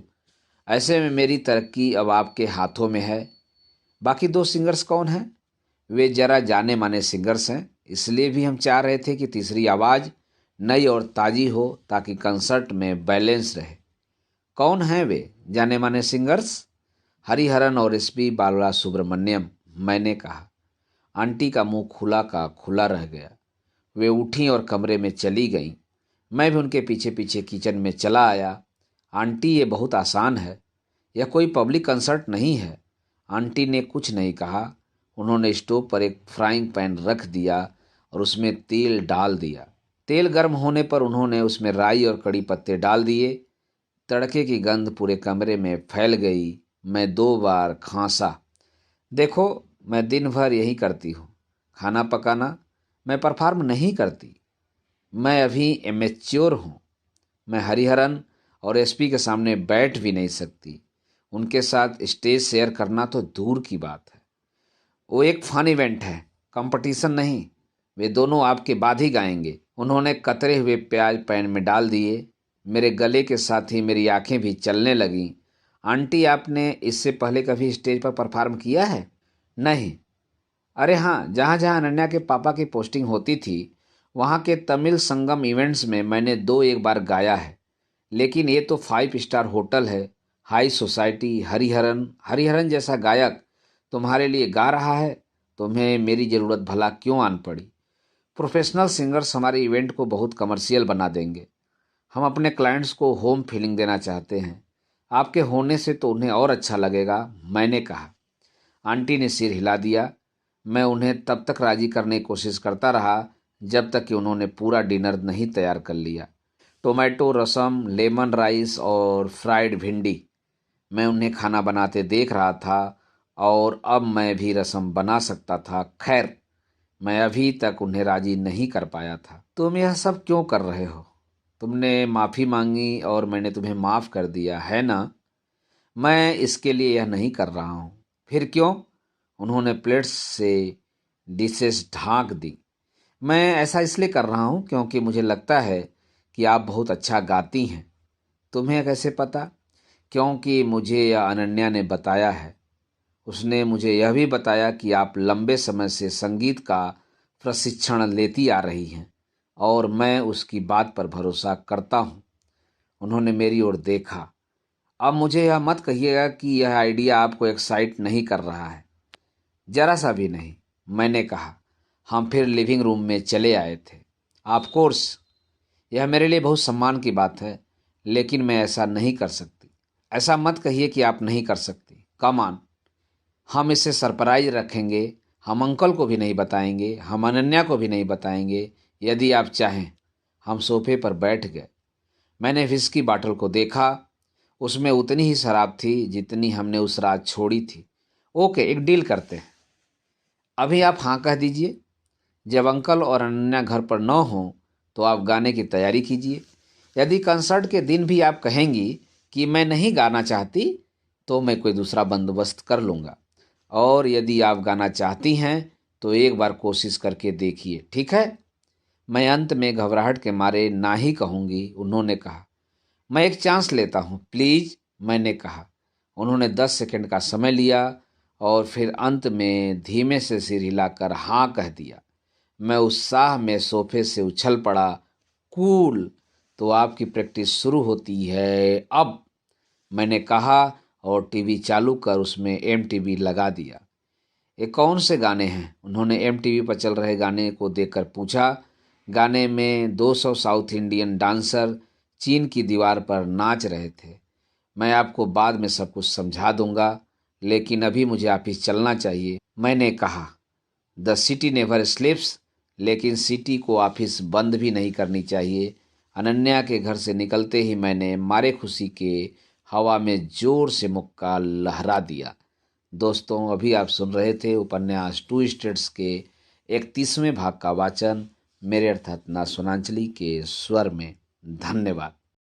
ऐसे में मेरी तरक्की अब आपके हाथों में है। बाकी 2 सिंगर्स कौन हैं? वे जरा जाने माने सिंगर्स हैं, इसलिए भी हम चाह रहे थे कि तीसरी आवाज़ नई और ताज़ी हो ताकि कंसर्ट में बैलेंस रहे। कौन हैं वे जाने माने सिंगर्स? हरिहरन और एसपी बाला सुब्रमण्यम, मैंने कहा। आंटी का मुंह खुला का खुला रह गया। वे उठी और कमरे में चली गईं। मैं भी उनके पीछे पीछे किचन में चला आया। आंटी, ये बहुत आसान है, यह कोई पब्लिक कंसर्ट नहीं है। आंटी ने कुछ नहीं कहा। उन्होंने स्टोव पर एक फ्राइंग पैन रख दिया और उसमें तेल डाल दिया। तेल गर्म होने पर उन्होंने उसमें राई और कड़ी पत्ते डाल दिए। तड़के की गंध पूरे कमरे में फैल गई। मैं 2 बार खांसा। देखो, मैं दिन भर यही करती हूँ, खाना पकाना। मैं परफॉर्म नहीं करती। मैं अभी एमेच्योर हूँ। मैं हरिहरन और एसपी के सामने बैठ भी नहीं सकती। उनके साथ स्टेज शेयर करना तो दूर की बात है। वो एक फन इवेंट है, कंपटीशन नहीं। वे दोनों आपके बाद ही गाएंगे। उन्होंने कतरे हुए प्याज पैन में डाल दिए। मेरे गले के साथ ही मेरी आंखें भी चलने लगीं। आंटी, आपने इससे पहले कभी स्टेज पर परफॉर्म किया है? नहीं। अरे हाँ, जहाँ जहाँ अनन्या के पापा की पोस्टिंग होती थी, वहाँ के तमिल संगम इवेंट्स में मैंने 2-1 बार गाया है। लेकिन ये तो 5 स्टार होटल है, हाई सोसाइटी। हरिहरन हरिहरन जैसा गायक तुम्हारे लिए गा रहा है, तुम्हें मेरी ज़रूरत भला क्यों आन पड़ी? प्रोफेशनल सिंगर्स हमारे इवेंट को बहुत कमर्शियल बना देंगे। हम अपने क्लाइंट्स को होम फीलिंग देना चाहते हैं। आपके होने से तो उन्हें और अच्छा लगेगा, मैंने कहा। आंटी ने सिर हिला दिया। मैं उन्हें तब तक राजी करने की कोशिश करता रहा जब तक कि उन्होंने पूरा डिनर नहीं तैयार कर लिया। टोमेटो रसम, लेमन राइस और फ्राइड भिंडी। मैं उन्हें खाना बनाते देख रहा था और अब मैं भी रसम बना सकता था। खैर, मैं अभी तक उन्हें राजी नहीं कर पाया था। तुम यह सब क्यों कर रहे हो? तुमने माफ़ी मांगी और मैंने तुम्हें माफ़ कर दिया है ना? मैं इसके लिए यह नहीं कर रहा हूँ। फिर क्यों? उन्होंने प्लेट्स से डिशेस ढांक दी। मैं ऐसा इसलिए कर रहा हूँ क्योंकि मुझे लगता है कि आप बहुत अच्छा गाती हैं। तुम्हें कैसे पता? क्योंकि मुझे यह अनन्या ने बताया है। उसने मुझे यह भी बताया कि आप लंबे समय से संगीत का प्रशिक्षण लेती आ रही हैं और मैं उसकी बात पर भरोसा करता हूँ। उन्होंने मेरी ओर देखा। अब मुझे यह मत कहिएगा कि यह आइडिया आपको एक्साइट नहीं कर रहा है। जरा सा भी नहीं, मैंने कहा। हम फिर लिविंग रूम में चले आए थे। ऑफ कोर्स, यह मेरे लिए बहुत सम्मान की बात है, लेकिन मैं ऐसा नहीं कर सकती। ऐसा मत कहिए कि आप नहीं कर सकती। कम ऑन, हम इसे सरप्राइज रखेंगे। हम अंकल को भी नहीं बताएंगे, हम अनन्या को भी नहीं बताएंगे। यदि आप चाहें। हम सोफे पर बैठ गए। मैंने विस्की बॉटल को देखा। उसमें उतनी ही शराब थी जितनी हमने उस रात छोड़ी थी। ओके, एक डील करते हैं। अभी आप हाँ कह दीजिए। जब अंकल और अनन्या घर पर न हों तो आप गाने की तैयारी कीजिए। यदि कंसर्ट के दिन भी आप कहेंगी कि मैं नहीं गाना चाहती, तो मैं कोई दूसरा बंदोबस्त कर लूँगा। और यदि आप गाना चाहती हैं तो एक बार कोशिश करके देखिए, ठीक है? मैं अंत में घबराहट के मारे ना ही कहूँगी, उन्होंने कहा। मैं एक चांस लेता हूँ, प्लीज़, मैंने कहा। उन्होंने 10 सेकंड का समय लिया और फिर अंत में धीमे से सिर हिलाकर हाँ कह दिया। मैं उत्साह में सोफे से उछल पड़ा। कूल, तो आपकी प्रैक्टिस शुरू होती है अब, मैंने कहा और टीवी चालू कर उसमें एमटीवी लगा दिया। ये कौन से गाने हैं? उन्होंने एमटीवी पर चल रहे गाने को देखकर पूछा। गाने में 200 साउथ इंडियन डांसर चीन की दीवार पर नाच रहे थे। मैं आपको बाद में सब कुछ समझा दूंगा, लेकिन अभी मुझे ऑफिस चलना चाहिए, मैंने कहा। द सिटी नेवर स्लीप्स, लेकिन सिटी को ऑफिस बंद भी नहीं करनी चाहिए। अनन्या के घर से निकलते ही मैंने मारे खुशी के हवा में जोर से मुक्का लहरा दिया। दोस्तों, अभी आप सुन रहे थे उपन्यास टू स्टेट्स के 31वें भाग का वाचन मेरे अर्थात ना सोनांचली के स्वर में। धन्यवाद।